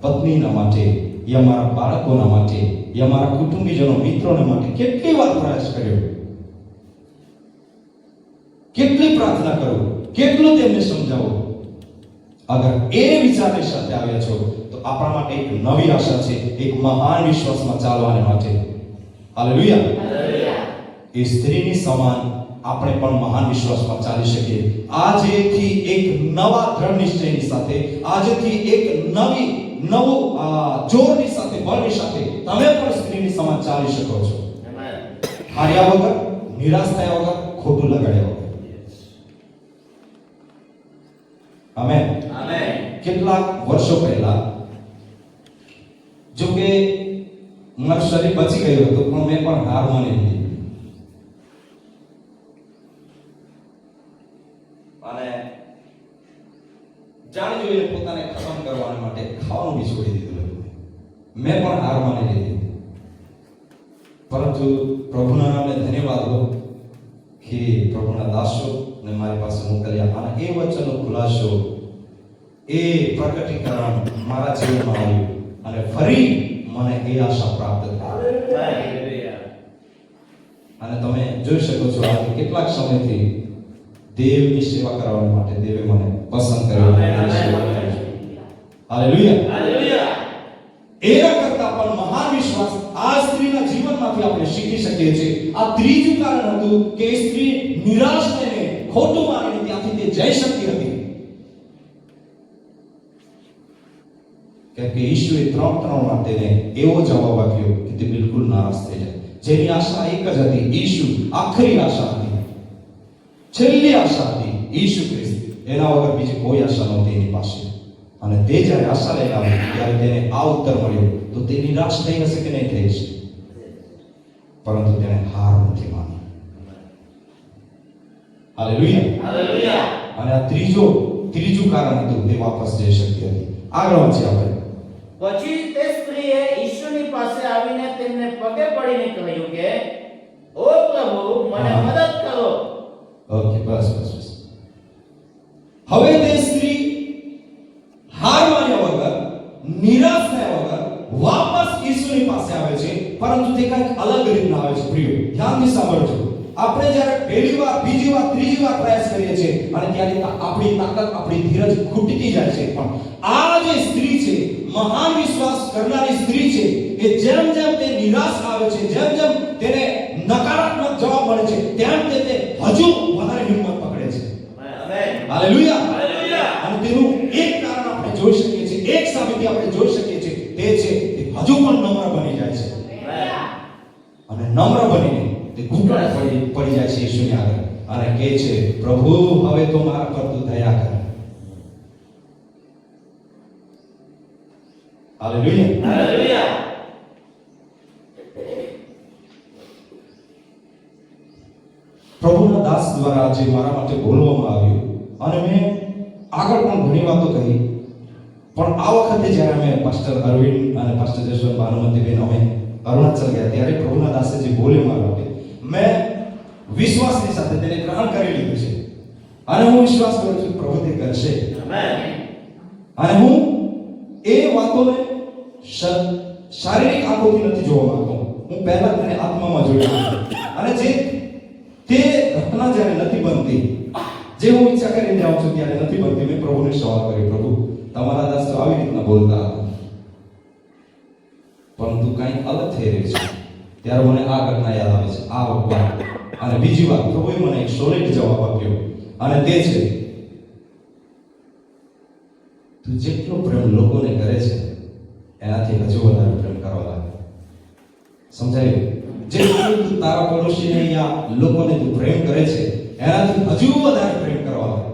પત્નીના માટે, યા મારા બાળકોના માટે, યા મારા કુટુંબીજનો, મિત્રોને માટે કેટલી વાર પ્રયાસ કર્યો, કેટલી પ્રાર્થના કરું, કેટલું તેમને સમજાવું. અગર એ વિચારની સાથે આવ્યા છો તો આપણા માટે એક નવી આશા છે, એક મહાન વિશ્વાસમાં ચાલવાને માટે. Hallelujah, hallelujah. એ સ્ત્રીની સમાન આપણે પણ મહાન વિશ્વાસમાં ચાલી શકીએ. આજેથી એક નવા દ્રઢ નિશ્ચયની સાથે, આજેથી એક નવું જોરની સાથે, બળની સાથે તમે પણ સ્ત્રીની સમાન ચાલી શકો છો. હાર્યા વગર, નિરાશ થયા વગર, ખોટું લગાડ્યા વગર. Amen, amen. કેટલાક વર્ષો પહેલા, જો કે મારું શરીર બચી ગયું હતું, પણ મેં પણ હાર માની લીધી અને જાણી જોઈને પોતાને ખતમ કરવા માટે ખાવાનું બી છોડી દીધું હતું. મેં પણ હાર માની લીધી. પરંતુ પ્રભુના નામે ધન્યવાદ હો કે પ્રભુના દાસો ને મારી પાસે મોકલ્યા, અને એ વચનનો ખુલાસો, એ પ્રકટીકરણ મારા જીવનમાં આવ્યું, અને ફરી મને એ આશા પ્રાપ્ત થઈ. હાલેલુયા. અને તમે જોઈ શકો છો આજે કેટલાક સમયથી દેવની સેવા કરવા માટે દેવે મને પસંદ કર્યો. Hallelujah, hallelujah. એના કરતા પણ મહાન વિશ્વાસ આ સ્ત્રીના જીવનમાંથી આપણે શીખી શકીએ છીએ. આ ત્રીજું કારણ હતું કે એ સ્ત્રી નિરાશ થઈને, ખોટું માનીને ત્યાંથી તે જઈ શકતી હતી. કેમ કે ઈશ્વરે ત્રણ વાર તેને એવો જવાબ આપ્યો કે તે બિલકુલ નારાજ થઈ જાય. જેની આશા એક જ હતી, ઈશુ. આખરી આશા હતી, છેલ્લી આશા હતી ઈશુ ખ્રિસ્ત. એના વગર બીજી કોઈ આશા નહોતી એની પાસે. અને તે જ્યારે આશા લઈને આવી ત્યારે તેને આ ઉત્તર મળ્યો, તો તે નિરાશ થઈ હશે કે નહીં થઈ હશે, પરંતુ તેને હાર નથી માની. Hallelujah, hallelujah. અને આ ત્રીજું કારણ હતું, તે વાપસ જઈ શકતી હતી. આગળ વાંચીએ આપણે. પછી તે સ્ત્રીએ ઈસુની પાસે આવીને તેમને પગે પડીને કહ્યું કે, ઓ પ્રભુ, મને હા. મદદ કરો. ઓકે, બસ. હવે તે સ્ત્રી હાર માન્યા વગર, નિરાશ થયા વગર વાપસ ઈસુની પાસે આવે છે, પરંતુ તે કંઈક અલગ રીતના આવે છે. પ્રિય, ધ્યાનથી સાંભળજો. આપણે જ્યારે પહેલી વાર, બીજી વાર, ત્રીજી વાર પ્રયાસ કરીએ છીએ અને ત્યારે આપણી તાકાત, આપણી ધીરજ ખૂટતી જાય છે, પણ આ જે સ્ત્રી છે, મહાન વિશ્વાસ કરનારી સ્ત્રી છે, એ જેમ તે નિરાશ આવે છે, જેમ તેને નકારાત્મક જવાબ મળે છે, તેમ તે હજુ વધારે હિંમત પકડે છે. આમેન. Hallelujah, hallelujah. અને તેનું એક કારણ આપણે જોઈ શકીએ છીએ, એક સાબિતી આપણે જોઈ શકીએ છીએ, તે છે તે હજુ પણ નમ્ર બની જાય છે. અને નમ્ર બનીને તે ઘૂંટણે પડી જાય છે ઈશ્વરની આગળ અને કહે છે, પ્રભુ, હવે તો મારા પર તું દયા કર. હાલેલુયા. હાલેલુયા. દ્વારા જે મારા માટે બોલવામાં આવ્યું અને મેં આગળ પણ ઘણી વાતો કહી, પણ આ વખતે જ્યારે અમે પાસ્ટર અરવિંદ અને પાસ્ટર જશવંત ભાનુમતીબેન અમે અરુણાચલ ગયા ત્યારે પ્રભુના દાસે જે બોલ્યો મારા માટે, મેં વિશ્વાસની સાથે તેને ગ્રહણ કરી લીધું છે અને હું વિશ્વાસ કરું છું પ્રભુ તે કરશે. અને હું એ વાતોને શારીરિક આંખોથી નથી જોવા માંગતો, હું પહેલા તેને આત્મામાં જોઈ અને જે તે ઘટના જ્યારે નથી બનતી, જે હું ઈચ્છા કરીને જાઉં છું ત્યારે નથી બનતી, મેં પ્રભુને સવાલ કર્યો, પ્રભુ તમારા દાસ તો આવી રીતના બોલતા હતા પરંતુ કંઈક અલગ થઈ રહ્યું છે. ત્યારે મને આ ઘટના યાદ આવે છે, આ વાત. અને બીજી વાત, પ્રભુએ મને એક સોલિડ જવાબ આપ્યો અને તે છે તું જેટલો પ્રેમ લોકોને કરે છે એનાથી હજુ વધારે પ્રેમ કરવા લાગે. સમજાયું? જેટલું તું તારા પડોશીને યા લોકોને તું પ્રેમ કરે છે એનાથી હજુ વધારે પ્રેમ કરવા લાગે.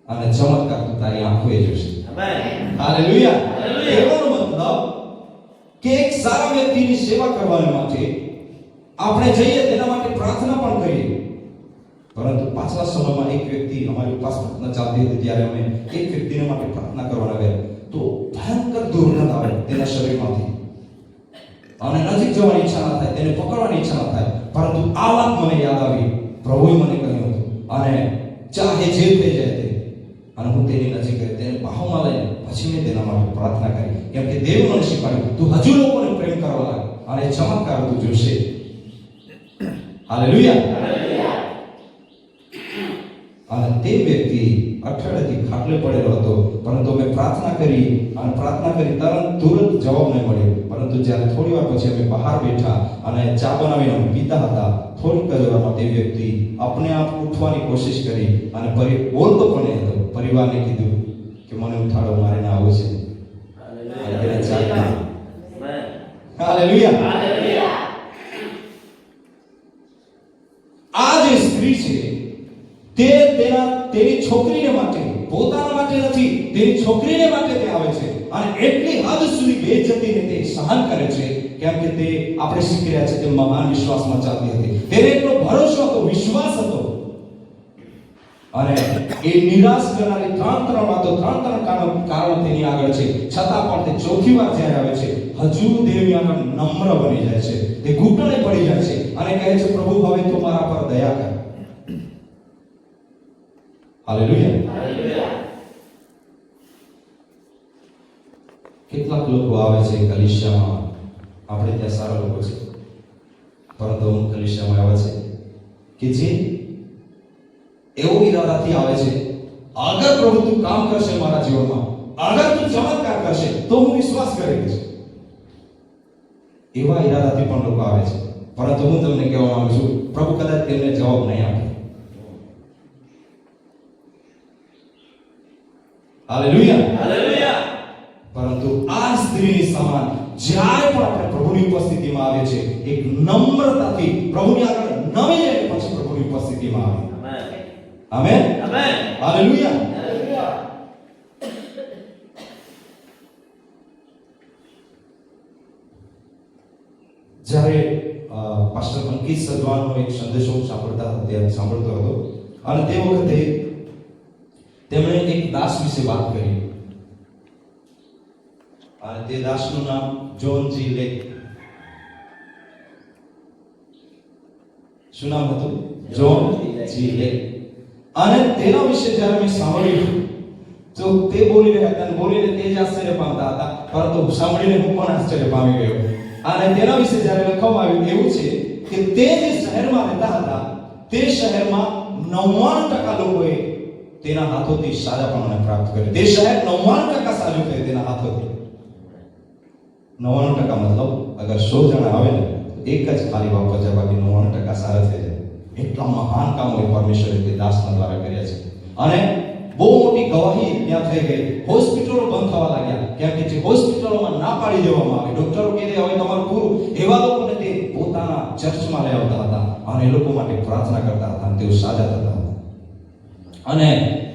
અને ચમત્કાર તું તારી આંખોએ જોશે. હાલેલુયા. એનો મતલબ કે એક સારા વ્યક્તિની સેવા કરવા માટે આપણે જઈએ, તેના માટે પ્રાર્થના પણ કરીએ, પરંતુ પાછલા સમયમાં એક વ્યક્તિ અમારી પાસે પ્રાર્થના ચાલતી હતી ત્યારે અમે એક વ્યક્તિને માટે પ્રાર્થના કરવાના ગયા તો ભયંકર દુર્ગંધ આવે તેના શરીરમાંથી અને નજીક જવાની ઈચ્છા ના થાય, તેને પકડવાની ઈચ્છા ના થાય. પરંતુ આ વાત મને યાદ આવી, પ્રભુએ મને કહ્યું હતું અને ચાહે જે થઈ જાય તે, અને હું તેની નજીક ગયો, તેને બાહુમાં લઈને પછી મેં તેના માટે પ્રાર્થના કરી, કેમ કે દેવ મને શીખવાડ્યું તું હજુ લોકોને પ્રેમ કરવા લાગ અને ચમત્કાર તું જોશે. હાલેલુયા. અને તે વ્યક્તિ અઠવાડિયાથી ખાટલે પડેલો હતો, પરંતુ અમે પ્રાર્થના કરી અને પ્રાર્થના કરી તુરંત જવાબ નહીં મળ્યો. પરંતુ જ્યારે થોડી વાર પછી અમે બહાર બેઠા અને ચા બનાવીને અમે પીતા હતા, થોડીક જ વારમાં તે વ્યક્તિ આપણે આપ ઉઠવાની કોશિશ કરી અને બોલતો પણ નહીં હતો. પરિવારને કીધું કે મને ઉઠાડો, મારે ના આવું છે. હાલેલુયા. આ જે સ્ત્રી છે તે તેની છોકરીને માટે, પોતાના માટે નથી, તેની છોકરીને માટે તે આવે છે અને એટલી હદ સુધી બેઇજ્જતીને તે સહન કરે છે, કેમ કે તે આપણે શીખી રહ્યા છે તે મહાન વિશ્વાસમાં ચાલતી હતી. તેને એટલો ભરોસો હતો, વિશ્વાસ હતો અને એ નિરાશ કરનારી ત્રણ વાતો, ત્રણ કારણો તેની આગળ છે, છતાં પણ તે ચોથી વાર જ્યારે આવે છે હજુ દેવની આગળ નમ્ર બની જાય છે, તે ઘૂંટણે પડી જાય છે અને કહે છે પ્રભુ હવે તો મારા પર દયા કર. હાલેલુયા. કેટલાક લોકો આવે છે કલીસિયામાં, આપણે ત્યાં સારા લોકો છે, પરંતુ અમુક કલીસિયામાં આવે છે કે જે એવો ઈરાદાથી આવે છે, અગર પ્રભુ તું કામ કરશે મારા જીવનમાં, અગર તું ચમત્કાર કરશે તો હું વિશ્વાસ કરીશ. એવા ઈરાદાથી પણ લોકો આવે છે, પરંતુ હું તમને કહેવા માંગુ છું પ્રભુ કદાચ તેમને જવાબ નહીં આપે. હાલેલુયા. પરંતુ આ સ્ત્રીની સમાન જ્યારે પણ આપણે પ્રભુની ઉપસ્થિતિમાં આવે છે, એક નમ્રતાથી પ્રભુની આગળ નમી જાય પછી પ્રભુની ઉપસ્થિતિમાં આવે. આમેન. હાલેલુયા. જ્યારે પાસ્ટર અંકિત સદવાનનો એક સંદેશો સાંભળતો હતો અને તે વખતે તેમણે એક દાસ વિશે વાત કરી અને તે દાસનું નામ જોન જી લેક. શું નામ હતું? જોન જી લેક. અને તેના વિશે જ્યારે મેં સાંભળ્યું તો તે બોલી રહ્યા હતા, બોલીને તે જ આશ્ચર્ય પામતા હતા, પરંતુ સાંભળીને હું પણ આશ્ચર્ય પામી ગયો. અને તેના વિશે જ્યારે લખવામાં આવ્યું એવું છે કે તે જે શહેરમાં રહેતા હતા તે શહેરમાં 99% લોકોએ તેના હાથોથી સાજાપણાને પ્રાપ્ત કર્યું. તે શહેર 99% સાજું થયું તેના હાથોથી. 99% મતલબ અગર 100 જણા આવે ને એક જ ખાલી વાપસ જાય, બાકી 99% સારા થઈ જાય. એટલા મહાન કામો પરમેશ્વરે તે દાસના દ્વારા કર્યા છે અને બહુ મોટી ગવાહી ત્યાં થઈ ગઈ. હોસ્પિટલો બંધ થવા લાગ્યા, કેમ કે જે હોસ્પિટલોમાં ના પાડી દેવામાં આવે, ડોક્ટરો કહે હવે તમારું પૂરું, એવા લોકોને તે પોતાના ચર્ચમાં લઈ આવતા હતા અને એ લોકો માટે પ્રાર્થના કરતા હતા અને તેઓ સાજા થતા હતા. અને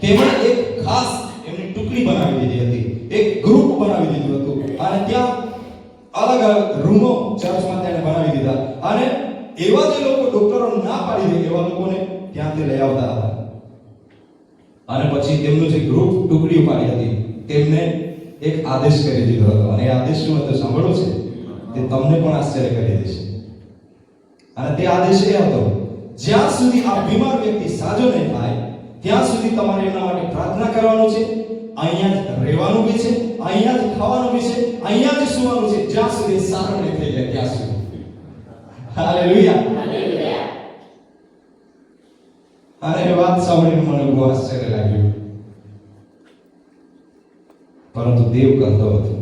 તેમણે એક ખાસ એમની ટુકડી બનાવી દીધી હતી, એક ગ્રુપ બનાવી દીધું હતું અને ત્યાં અલગ અલગ રૂમો ચર્ચમાં તેને બનાવી દીધા અને એવા જે લોકો પાડી દે એવા લોકોને ત્યાંથી લઈ આવતા હતા. અને પછી તેમનું જે ગ્રુપ ટુકડી પાડી હતી તેમને એક આદેશ કરી દીધો હતો. અને એ આદેશ શું હતો સાંભળો છે, તે તમને પણ આશ્ચર્ય કરી દેશે. અને તે આદેશ એ હતો, જ્યાં સુધી આ બીમાર વ્યક્તિ સાજો નહીં થાય ત્યાં સુધી તમારે એના માટે પ્રાર્થના કરવાનું છે, અહીંયા જ રહેવાનું બી છે, અહીંયા જ ખાવાનું બી છે, અહીંયા જ સૂવાનું છે, જ્યાં સુધી સારો નહીં થઈ જાય ત્યાં સુધી. હાલેલુયા. અને એ વાત સાંભળીને મને બહુ આશ્ચર્ય લાગ્યું. પરંતુ દેવ કરતો હતો,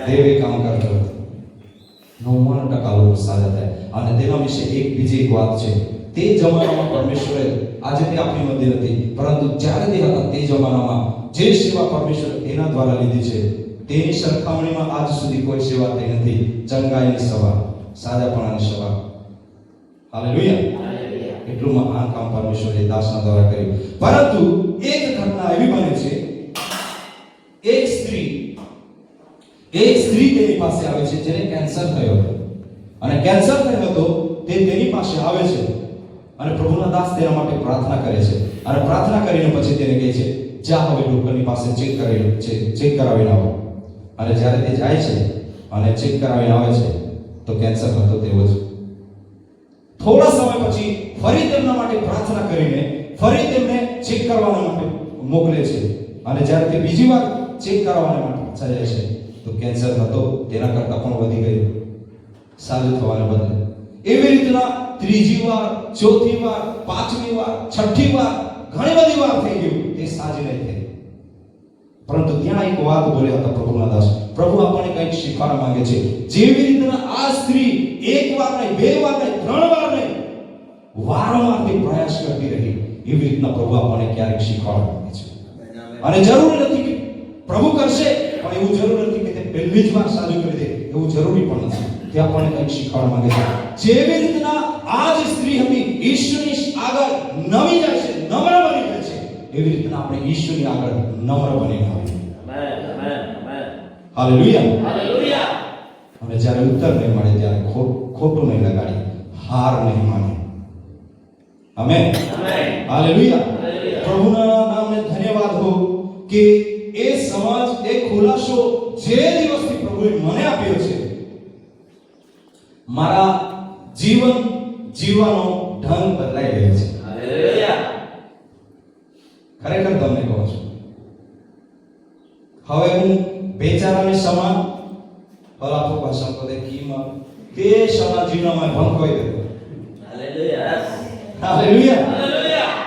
દેવ એ કામ કરતો હતો. 99% લોકો સાજા થાય. અને તેના વિશે એક બીજી એક વાત છે. તે જમાનામાં પરમેશ્વરે, આજે તે આપણી મધ્ય નથી, પરંતુ જ્યારે તે હતા તે જમાનામાં જે સેવા પરમેશ્વર એના દ્વારા લીધી છે તેની સરખામણીમાં આજ સુધી કોઈ સેવા થઈ નથી. ચંગાઈની સેવા, સાજાપણાની સેવા. હાલેલુયા. એટલું મહાન કામ પરમેશ્વરે દાસના દ્વારા કર્યું. પરંતુ એક ઘટના એવી બને છે, એક સ્ત્રી તેની પાસે આવે છે જેને કેન્સર થયો હતો. અને કેન્સર થયો હતો તે તેની પાસે આવે છે અને પ્રભુના દાસ તેના માટે પ્રાર્થના કરે છે. અને પ્રાર્થના કરીને પછી તેને કહે છે, જા હવે ડોક્ટરની પાસે ચેક કરાવીને આવો. અને જ્યારે તે જાય છે અને ચેક કરાવીને આવે છે તો કેન્સર હતો તેવો જ. થોડા સમય પછી ફરી તેમના માટે પ્રાર્થના કરીને ફરી તેમને ચેક કરવા માટે મોકલે છે. અને જ્યારે તે બીજી વાર ચેક કરાવવા માટે જાય છે તો કેન્સર હતો તેના કરતાં પણ વધી ગયું, સાજું થવાને બદલે. એવી રીતના ત્રીજી વાર, ચોથી વાર, પાંચમી વાર, છઠ્ઠી વાર, ઘણી બધી વાર થઈ ગયું, તે સાજી નહીં થઈ. પરંતુ ત્યાં એક વાત બોલ્યા હતા પ્રભુના દાસ. પ્રભુ આપણને કંઈક શીખવાડવા માંગે છે. જેવી રીતના આ સ્ત્રી એક વાર નહીં, બે વાર નહીં, ત્રણ વાર નહીં, વારંવાર તે પ્રયાસ કરતી રહી, એવી રીતના પ્રભુ આપણને ક્યારેક શીખવાડવા માંગે છે. અને જરૂર નથી કે પ્રભુ કરશે, પણ એવું જરૂર નથી કે તે પહેલી જ વાર સાજું કરી દે, એવું જરૂરી પણ નથી. તે આપણને કંઈક શીખવાડવા માંગે છે. જેવી રીતના આ જે સ્ત્રી હતી ઈશ્વરની આગળ નમી જાય છે, નમ્ર બની જાય છે, એવી રીતના આપણે ઈશ્વરની આગળ નમ્ર બનીને આવીએ. હાલેલુયા. હાલેલુયા. અને જ્યારે ઉત્તર નહીં મળે ત્યારે ખોટું નહીં લગાડી, હાર નહીં માની. આમેન. હાલેલુયા. પ્રભુના નામને ધન્યવાદ હો કે એ સમાજ, એ ખુલાસો જે દિવસથી પ્રભુએ મને આપ્યો છે, મારા જીવન જીવવાનો ઢંગ બદલાઈ ગયો છે. હાલેલુયા. ખરેખર તમને કહું છું, હવે હું બેચારાની સમાન ભલાફો ભાષણ પદે કીમાં તે સમાજીનામાં ભંગોઈ ગયો. હાલેલુયા. હાલેલુયા. હાલેલુયા.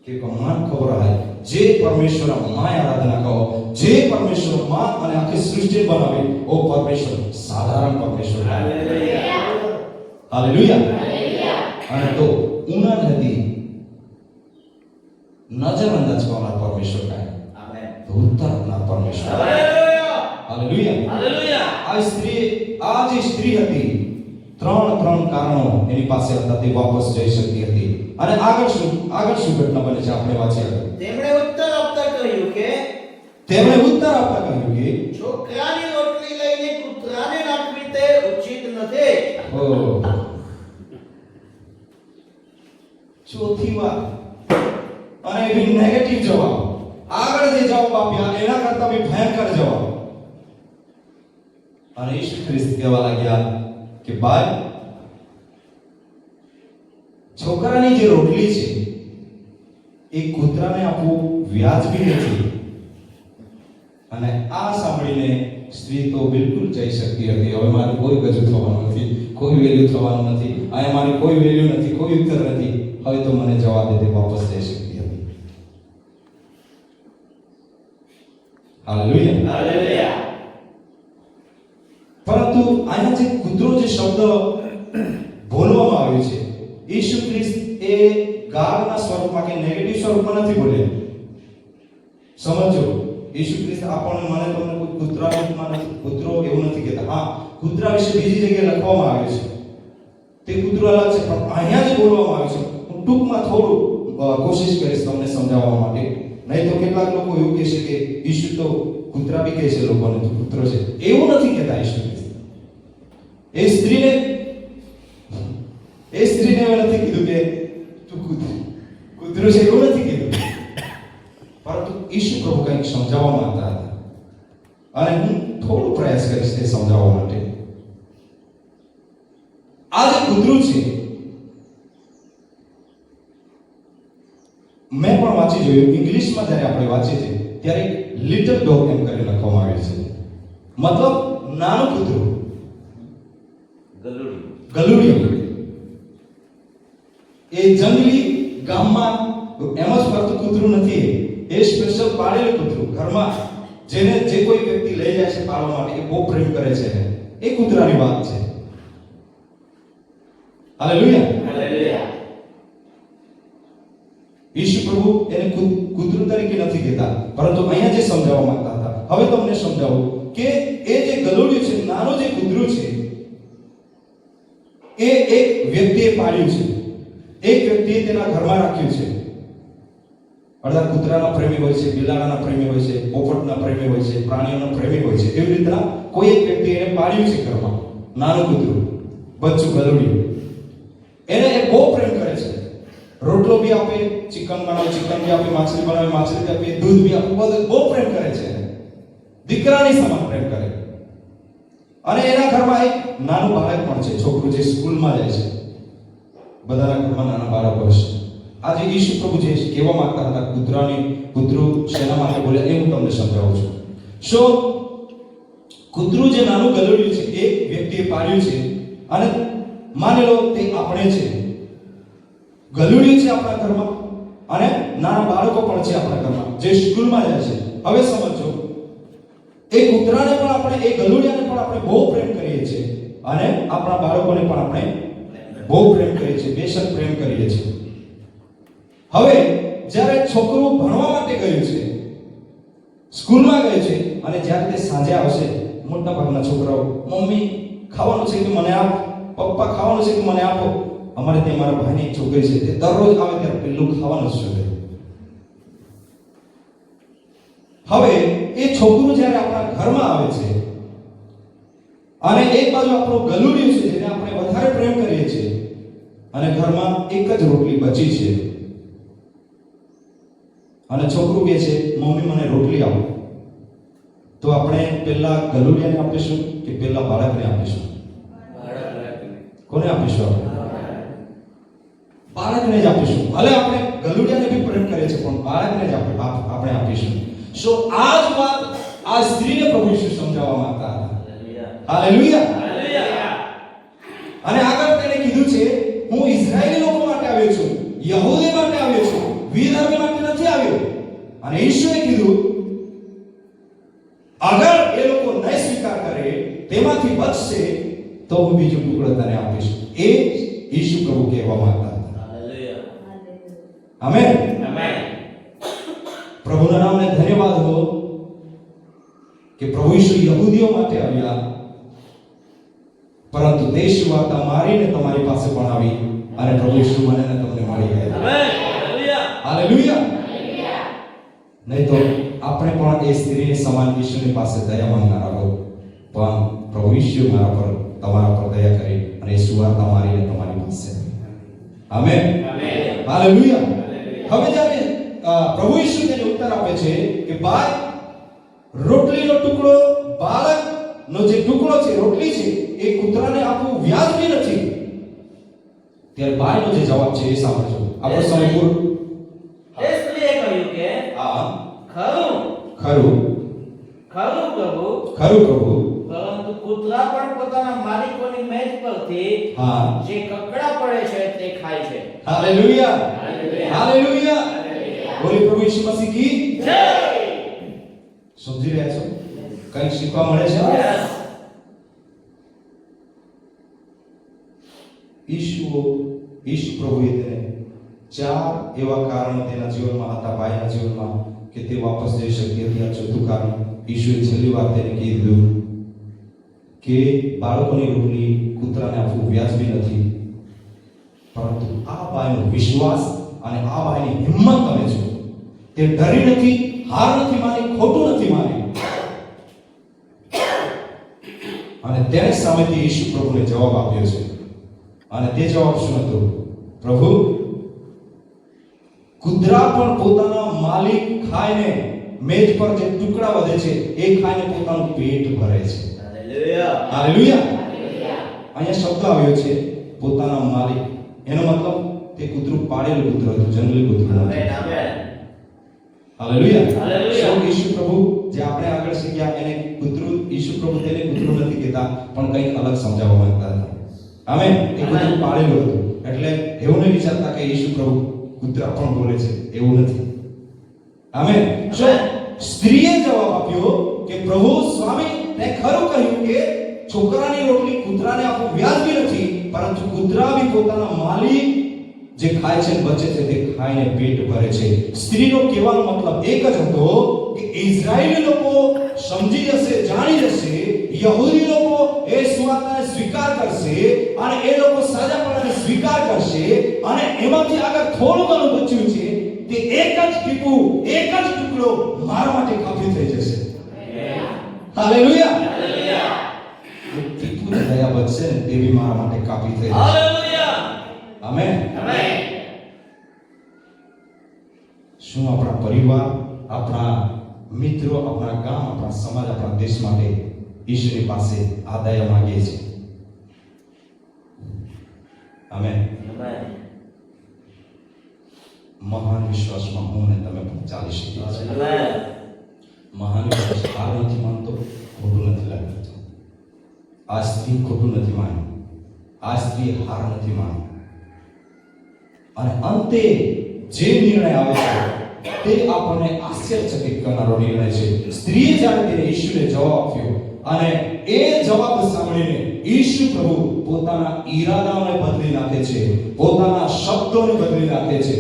કે કમાન ખબર है જે પરમેશ્વર માય આરાધના કહો, જે પરમેશ્વર માં અને આખી સૃષ્ટિ બનાવે ઓ પરમેશ્વર સાધારણ પરમેશ્વર. હાલેલુયા. હાલેલુયા. અને તો ઉના નથી નજરઅંદાજ કરનાર પરમેશ્વર કાય, આમેન. ઉત્તર આપનાર પરમેશ્વર. હાલેલુયા. હાલેલુયા. હાલેલુયા. આ જે સ્ત્રી હતી, ત્રણ કારણો એની પાસે હતા, તે વાપસ જઈ શકતી હતી. અને આગળ શું ઘટના બને છે આપણે વાંચીએ. તેમણે ઉત્તર આપતા કહ્યું કે છોકરાની રોટલી લઈને કૂતરાને નાખવી તે ઉચિત નથી. ચોથી વાર અને એવી નેગેટિવ જવાબ, આગળ જે જવાબ આપ્યા એના કરતા બી ભયંકર જવાબ. અને ઈસુ ખ્રિસ્ત કહેવા લાગ્યા કે ભાઈ, છોકરાની જે રોટલી છે એ કૂતરાને આપવું વ્યાજબી નથી. અને આ સાંભળીને સ્ત્રી તો બિલકુલ જઈ શકતી હતી. હવે મારે કોઈ ગજુ થવાનું નથી, કોઈ વેલ્યુ થવાનું નથી, અહીંયા મારી કોઈ વેલ્યુ નથી, કોઈ ઉત્તર નથી. હવે તો મને જવા દે, તે વાપસ જઈ શકતી હતી. હાલેલુયા. હાલેલુયા. પરંતુ અહીંયા જે કૂતરો જે શબ્દ બોલવામાં આવ્યો છે, ઈસુ ખ્રિસ્ત એ ગાળના સ્વરૂપમાં કે નેગેટિવ સ્વરૂપમાં નથી બોલ્યા. સમજો, ઈસુ ખ્રિસ્ત આપણને મને તમને કોઈ કૂતરામાં નથી, કૂતરો એવું નથી કહેતા. હા, કૂતરા વિશે બીજી જગ્યાએ લખવામાં આવે છે, તે કૂતરો અલગ છે. પણ અહીંયા જે બોલવામાં આવે છે, હું ટૂંકમાં થોડું કોશિશ કરીશ તમને સમજાવવા માટે. નહીં તો કેટલાક લોકો એવું કહે છે કે ઈસુ તો કૂતરા બી કહે છે લોકોને, તો કૂતરો છે. એવું નથી કહેતા ઈસુ ખ્રિસ્ત. એ સ્ત્રીને એ સ્ત્રીને એવું નથી કીધું કે તું કૂતરું છે, એવું નથી કીધું, પરંતુ ઈસુ પ્રભુ કંઈક સમજાવવા માંગતા હતા અને હું થોડો પ્રયાસ કરીશ તે સમજાવવા માટે. આ જે કૂતરું છે, મેં પણ વાંચી જોયું, ઇંગ્લિશમાં જ્યારે આપણે વાંચીએ છીએ ત્યારે લિટલ ડોગ એમ કરીને લખવામાં આવે છે, મતલબ નાનું કૂતરું, ગલુડિયું. એ જંગલી ગામમાં એમ જ ફરતું કૂતરું નથી, એ સ્પેશિયલ પાળેલું કૂતરું, ઘરમાં જેને જે કોઈ વ્યક્તિ લઈ જાય છે પાળવા માટે, એ બહુ પ્રેમ કરે છે, એ કૂતરાની વાત છે. હાલેલુયા. ઈસુ પ્રભુ એને કૂતરું તરીકે નથી કહેતા, પરંતુ અહીંયા જે સમજાવવા માંગતા હતા, હવે તમને સમજાવું કે એ જે ગલુડિયું છે, નાનું જે કૂતરું છે, એ એક વ્યક્તિએ પાળ્યું છે, એક વ્યક્તિએ તેના ઘરમાં રાખ્યું છે. અડધા કૂતરાના પ્રેમી હોય છે, બિલાડાના પ્રેમી હોય છે, પોપટના પ્રેમી હોય છે, પ્રાણીઓના પ્રેમી હોય છે. એવી રીતના કોઈ એક વ્યક્તિ એને પાળ્યું છે ઘરમાં, નાનું કૂતરું, બચ્ચું, ગલુડિયું. એને એ બહુ પ્રેમ કરે છે. રોટલો બી આપે, ચિકન બનાવે, ચિકન બી આપે, માછલી બનાવે, માછલી બી આપે, દૂધ બી આપે, બધું બહુ પ્રેમ કરે છે. દીકરાની સમાન પ્રેમ કરે. અને એના ઘરમાં એક નાનું બાળક પણ છે, છોકરું જે સ્કૂલમાં જાય છે. બધાના ઘરમાં નાના બાળકો હશે. આજે ઈસુ પ્રભુ જે કહેવા માંગતા હતા, કૂતરું શેના માટે બોલ્યા, એ હું તમને સમજાવું છું. કૂતરું જે નાનું ગલુડિયું છે, એક વ્યક્તિએ પાળ્યું છે, અને માની લો તે આપણે છે. ગલુડિયું છે આપણા ઘરમાં, અને નાના બાળકો પણ છે આપણા ઘરમાં, જે સ્કૂલમાં જાય છે. હવે સમજો, એ કૂતરાને પણ આપણે, એ ગલુડિયાને પણ આપણે બહુ પ્રેમ કરીએ છીએ, અને આપણા બાળકોને પણ આપણે બહુ પ્રેમ કરીએ છીએ, બેશક પ્રેમ કરીએ છીએ. હવે જ્યારે છોકરું ભણવા માટે ગયું છે, સ્કૂલમાં ગયું છે, અને જ્યારે તે સાંજે આવશે, મોટા ભાગના છોકરાઓ, મમ્મી ખાવાનું છે કે મને આપ, પપ્પા ખાવાનું છે કે મને આપો. અમારે ત્યાં મારા ભાઈની એક છોકરી છે, તે દરરોજ આવે ત્યારે પેલું ખાવાનું જ જોઈએ. હવે એ છોકરું જ્યારે આપણા ઘરમાં આવે છે, અને એક બાજુ આપણું ગલુડિયું છે, જેને આપણે વધારે પ્રેમ કરીએ છીએ, અને ઘરમાં એક જ રોટલી બચી છે, અને છોકરું કહે છે, મમ્મી મને રોટલી આપો. તો આપણે પહેલા ગલુડિયાને આપીશું કે પહેલા બાળકને આપીશું? કોને આપીશું? બાળકને જ આપીશું. ભલે આપણે ગલુડિયાને બી પ્રેમ કરીએ છીએ, પણ બાળકને જ આપણે આપીશું. આ જ વાત આ સ્ત્રીને પ્રભુ ઈસુ સમજાવવા માંગતા હતા. હાલેલુયા. અને આગળ તેણે કીધું છે, હું ઇઝરાયેલી લોકો માટે આવ્યો છું, યહૂદી માટે આવ્યો છું, વિધર્મી માટે નથી આવ્યો. અને ઈસુએ કીધું, અગર એ લોકો નહીં સ્વીકાર કરે, તેમાંથી બચશે, તો હું બીજો ટુકડો તને આપીશ. એ ઈસુ પ્રભુ કહેવા માંગતા હતા. આમેન. પ્રભુના નામને ધન્યવાદ હો કે પ્રભુ ઈસુ યહૂદીઓ માટે આવ્યા, પરંતુ દેશ વાર્તા મારીને તમારી પાસે પણ આવી, અને પ્રભુ ઈસુ મને તમને મળી ગયા. હાલેલુયા. નહીં તો આપણે પણ એ સ્ત્રીની સમાન ઈશ્વરની પાસે દયા માંગનારા હો, પણ પ્રભુ ઈસુ મારા પર, તમારા પર દયા કરી અને એ સુવાર્તા મારીને તમારી પાસે. આમેન. હાલેલુયા. હવે જ્યારે પ્રભુ ઈસુ તેને ઉત્તર આપે છે કે ભાઈ, રોટલીનો ટુકડો, બાળકનો જે ટુકડો છે, રોટલી છે, એ કૂતરાને આપવું વ્યાજબી નથી. ત્યારે બાઈનો જે જવાબ છે એ સાંભળજો. આપણો સમય પૂરો. એ સ્ત્રીએ કહ્યું કે હા, ખરું ખરું પ્રભુ, પરંતુ કૂતરા પણ પોતાના માલિકોની મેજ પરથી જે કકડા પડે છે તે ખાય છે. હાલેલુયા. હાલેલુયા. બોલી પ્રભુ ઈસુ મસીહ કી જય. સમજી રહ્યા છો? કંઈક શીખવા મળે છે. ઈસુ પ્રભુએ તેને 4 એવા કારણો તેના જીવનમાં હતા, ભાઈના જીવનમાં, કે તે વાપસ જઈ શકે. ત્યાં ચોથું કારણ, ઈસુએ છેલ્લી વાર તેને કીધું કે બાળકોની રોટલી કૂતરાને આપવું વ્યાજબી નથી. પરંતુ આ ભાઈનો વિશ્વાસ અને આ ભાઈની હિંમત તમે જો, તે ડરી નથી, હાર નથી માની, ખોટું નથી માની, અને તેની સામેથી ઈસુ પ્રભુને જવાબ આપ્યો છે. અને તે જવાબ શું હતો? પ્રભુ, કૂતરા પણ પોતાના માલિક ખાઈને મેજ પર જે ટુકડા વધે છે એ ખાઈને પોતાનું પેટ ભરે છે. હાલેલુયા. હાલેલુયા. અહીંયા શબ્દ આવ્યો છે પોતાના માલિક. એનો મતલબ તે કૂતરું પાળેલું કૂતરું હતું, જંગલી કૂતરું આમેન, હતું. આમેન. હાલેલુયા. હાલેલુયા. શું ઈસુ પ્રભુ જે આપણે આગળ શીખ્યા એને કૂતરું, ઈસુ પ્રભુ તેને કૂતરું નથી કહેતા, પણ કંઈક અલગ સમજાવવા માંગતા હતા. આમેન. એ કૂતરું પાળેલું હતું. એટલે એવું નહીં વિચારતા કે ઈસુ પ્રભુ કૂતરા પણ બોલે છે, એવું નથી. આમેન. શું સ્ત્રીએ જવાબ આપ્યો કે પ્રભુ સ્વામી, તે ખરું કહ્યું કે છોકરાની રોટલી કૂતરાને આપવું વ્યાજબી નથી, પરંતુ કૂતરા બી પોતાના માલિક જે ખાય છે બચે છે તે ખાઈને પેટ ભરે છે. સ્ત્રીનો કહેવાનો મતલબ એક જ હતો કે ઇઝરાયેલી લોકો સમજી જશે, જાણી જશે, યહૂદી લોકો એ સુવાર્તાને સ્વીકાર કરશે અને એ લોકો સાજાપણાને સ્વીકાર કરશે અને એમાંથી આગળ થોડું ઘણું બચ્યું છે તે એક જ ટીપું, એક જ ટુકડો મારા માટે કાફી થઈ જશે. હાલેલુયા. હાલેલુયા. એક ટીપું જ દયા બચશે ને તે બી મારા માટે કાફી થઈ જશે. હાલેલુયા. આમેન. આમેન. શું આપણા પરિવાર, આપણા મિત્રો, આપણા ગામ, આપણા સમાજ, આપણા દેશ માટે ઈશ્વરની પાસે આ દયા માંગીએ છીએ? આમેન. આમેન. મહાન વિશ્વાસમાં હું અને તમે પણ ચાલી શકીએ છીએ. આમેન. મહાન વિશ્વાસ હાર નથી માનતો, ખોટું નથી લાગતું. આ સ્ત્રી ખોટું નથી માની, આ સ્ત્રી હાર નથી માની અને અંતે જે નિર્ણય આવે છે તે આપણને આશ્ચર્યચકિત કરનારો નિર્ણય છે. સ્ત્રીએ જ્યારે તેને ઈશ્વરે જવાબ આપ્યો અને એ જવાબ સાંભળીને ઈશુ પ્રભુ પોતાના ઈરાદાઓને બદલી નાખે છે, પોતાના શબ્દોને બદલી નાખે છે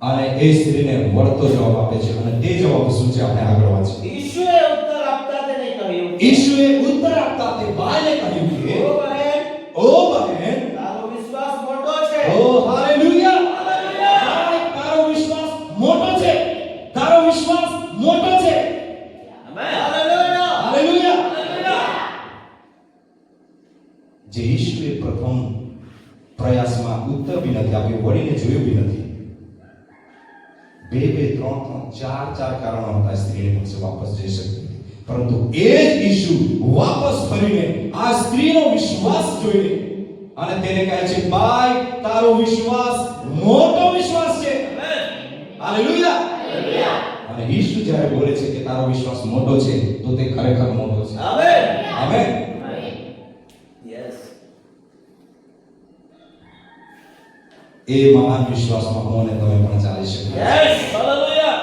અને એ સ્ત્રીને વળતો જવાબ આપે છે. અને તે જવાબ શું છે આપણે આગળ વાંચીએ. ઈશુએ ઉત્તર આપતા તેને કહ્યું, ઈશુએ ઉત્તર આપતા તે બાઈને કહ્યું કે ઓ બહેન, ઓ બહેન, તારો વિશ્વાસ મોટો છે. ઓ હાલેલુયા. હાલેલુયા. તારો વિશ્વાસ મોટો છે, તારો વિશ્વાસ મોટો છે. આમેન. હાલેલુયા. હાલેલુયા. હાલેલુયા. જે ઈશ્વરે પ્રથમ પ્રયાસમાં ઉત્તર બી નથી આપ્યો, વળીને જોયું બી નથી. બે ત્રણ ચાર કારણો હતા સ્ત્રીને પાસે વાપસ જઈ શકતી, પરંતુ એ જ ઈશુ વાપસ ફરીને આ સ્ત્રીનો વિશ્વાસ જોઈને અને તેને કહે છે, ભાઈ, તારો વિશ્વાસ મોટો વિશ્વાસ છે. હાલેલુયા. હાલેલુયા. અને ઈશુ જ્યારે બોલે છે કે તારો વિશ્વાસ મોટો છે તો તે ખરેખર મોટો છે. આમેન. આમેન. યસ. એ મહાન વિશ્વાસમાં હું અને તમે પણ ચાલી શકીએ. યસ. હાલેલુયા.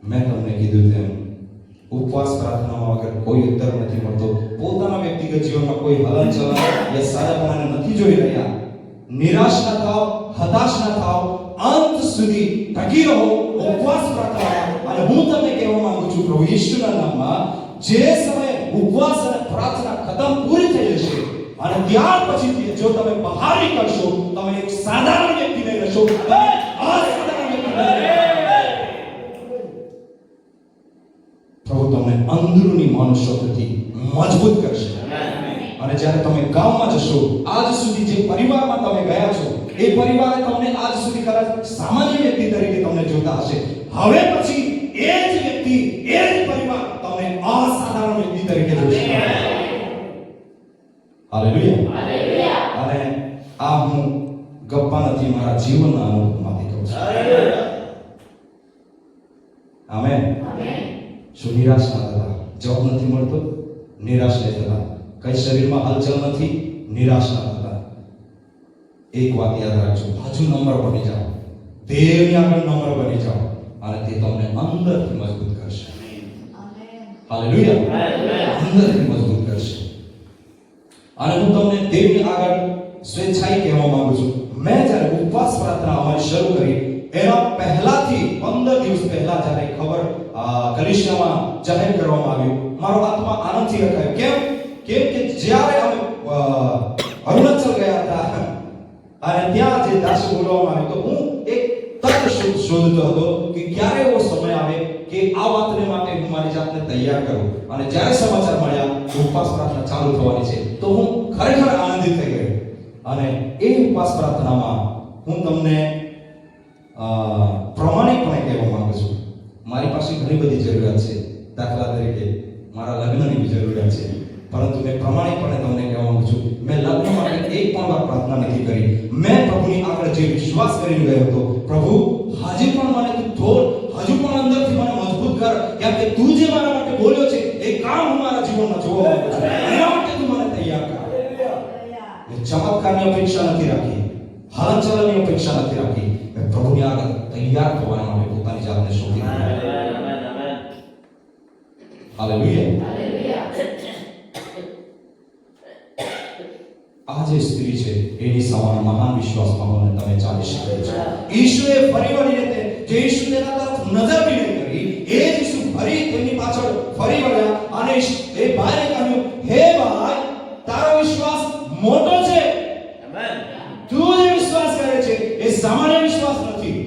મેં તમને કીધું તેમ ઉપવાસ પ્રાર્થનામાં વગર કોઈ ઉત્તર નથી મળતો. પોતાના વ્યક્તિગત જીવનમાં કોઈ હલનચલન યા સારાપણાને નથી જોઈ રહ્યા. નિરાશ ના થાવ, હતાશ ના થાવ, અંત સુધી ટકી રહો ઉપવાસ પ્રાર્થનામાં. અને હું તમને કહેવા માંગુ છું પ્રભુ ઈશ્વરના નામમાં, જે સમયે ઉપવાસ અને પ્રાર્થના ખતમ પૂરી થઈ જશે અને ત્યાર પછી જો તમે બહાર નીકળશો, તમે એક સાધારણ વ્યક્તિ નહીં રહેશો, તમે અસાધારણ વ્યક્તિ બનશો. પ્રભુ તમને અંદરૂની મનુષ્યથી મજબૂત કરશે. અને જ્યારે તમે ગામમાં જશો, આજ સુધી જે પરિવારમાં તમે ગયા છો એ પરિવારે તમને આજ સુધી કદાચ સામાન્ય વ્યક્તિ તરીકે તમને જોતા હશે, હવે પછી એ જ વ્યક્તિ, એ જ પરિવાર તમને અસાધારણ વ્યક્તિ તરીકે જોશે. હાલેલુયા. હાલેલુયા. અને આ હું ગપ્પા નથી, મારા જીવનના અનુભવમાંથી કહું છું. હાલેલુયા. આમેન. શું નિરાશ ના થતા? જોબ નથી મળતો, નિરાશ નહીં થતા. કઈ શરીરમાં હલચલ નથી, નિરાશ ના થતા. એક વાત યાદ રાખજો, હજુ નમ્ર બની જાઓ, દેવની આગળ નમ્ર બની જાઓ અને તે તમને અંદરથી મજબૂત કરશે. હાલેલુયા. હાલેલુયા. અંદરથી મજબૂત કરશે. અને હું તમને દેવની આગળ સ્વેચ્છાએ કહેવા માંગુ છું, મેં જ્યારે ઉપવાસ પ્રાર્થના અમારી શરૂ કરી એના પહેલાથી 15 દિવસ પહેલા જ્યારે ખબર કલિશિયામાં જાહેર કરવામાં આવ્યું, મારો આત્મા આનંદથી રખાયો. કેમ કે જ્યારે અમે અરુણાચલ ગયા હતા અને ત્યાં જે દાસ બોલવામાં આવ્યું તો હું એક તક શોધતો હતો કે ક્યારે એવો સમય આવે કે આ વાતને માટે હું મારી જાતને તૈયાર કરું, અને જ્યારે સમાચાર મળ્યા કે ઉપવાસ પ્રાર્થના ચાલુ થવાની છે તો હું ખરેખર આનંદિત થઈ ગયો. અને એ ઉપવાસ પ્રાર્થનામાં હું તમને પ્રમાણિકપણે કહેવા માંગુ છું. મારી પાસે ઘણી બધી જરૂરિયાત છે, દાખલા તરીકે મારા લગ્નની બી જરૂરિયાત છે, પરંતુ મેં પ્રમાણિકપણે તમને કહેવા માંગુ છું, મેં લગ્ન માટે એક પણ વાર પ્રાર્થના નથી કરી. મેં પ્રભુની આગળ જે વિશ્વાસ કરીને ગયો હતો, પ્રભુ હજી પણ મને તું તોડ, હજુ પણ અંદરથી મને મજબૂત કર, કેમ કે તું જે મારા માટે બોલ્યો છે એ કામ હું મારા જીવનમાં જોવા માંગુ છું. એના માટે તું મને તૈયાર કર. મેં ચમત્કારની અપેક્ષા નથી રાખી, હલનચલનની અપેક્ષા નથી રાખી. મેં પ્રભુની આગળ તૈયાર થવા માટે પોતાની જાતને સોંપી દીધી. હાલેલુયા. આ જે સ્ત્રી છે એની સમાન મહાન વિશ્વાસમાં મને તમે ચાલી શકે છે. ઈશુએ ફરી વળીને જે ઈશુ તેના તરફ નજર બી નહીં કરી, એ જ ઈશુ ફરી તેમની પાછળ ફરી વળ્યા અને એ ભાઈને કહ્યું, હે ભાઈ, તારો વિશ્વાસ મોટો છે. આમેન. તું જે વિશ્વાસ કરે છે એ સામાન્ય વિશ્વાસ નથી.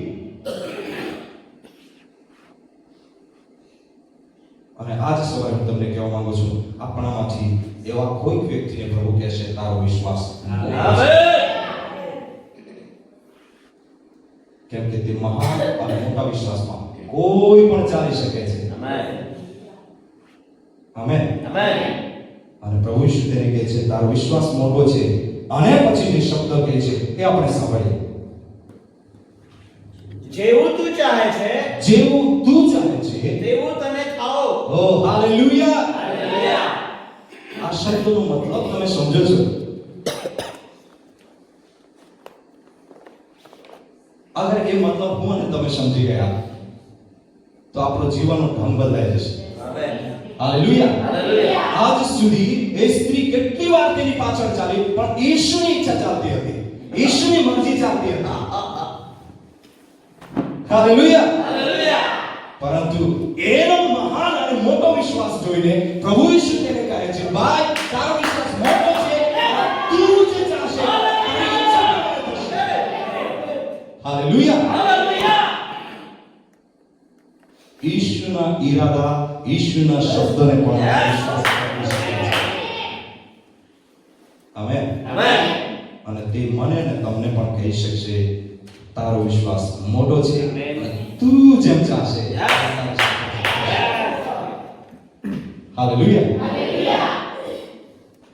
અને આજ સવારે હું તમને કહેવા માંગુ છું, આપણામાંથી એવા કોઈક વ્યક્તિને પ્રભુ કહેશે તારો વિશ્વાસ કેમ કે તે મહાન અને મોટા વિશ્વાસમાં કોઈ પણ ચાલી શકે છે. આમેન. અને પ્રભુ ઈસુ તેને કહે છે તારો વિશ્વાસ મોટો છે. અને પછી જે શબ્દ કહે છે એ આપણે સાંભળીએ. જેવું તું ચાહે છે તેવું તને થાઓ. ઓ હાલેલુયા. આ શબ્દનો મતલબ તમે સમજો છો? અગર એ મતલબ હું અને તમે સમજી ગયા તો આપણો જીવનનો ઢંગ બદલાઈ જશે. આમેન. હાલેલુયા. આજ સુધી એ સ્ત્રી કેટલી વાર તેની પાછળ ચાલી, પણ ઈશ્વરની ઈચ્છા ચાલતી હતી, ઈશ્વરની મરજી ચાલતી હતી. હાલેલુયા. પરંતુ એનો મહાન અને મોટો વિશ્વાસ જોઈને પ્રભુ ઈસુ તેને કહે છે, ભાઈ, તારો વિશ્વાસ મોટો છે, તું જે ચાહશે તારી ઈચ્છા થશે. હાલેલુયા. ઈશ્વરના ઈરાદા, ઈશ્વરના શબ્દોને પણ વિશ્વાસ કરી શકે છે. આમેન. અને તે મને અને તમને પણ કહી શકશે, તારો વિશ્વાસ મોટો છે, તું જેમ ચાહશે. હાલેલુયા.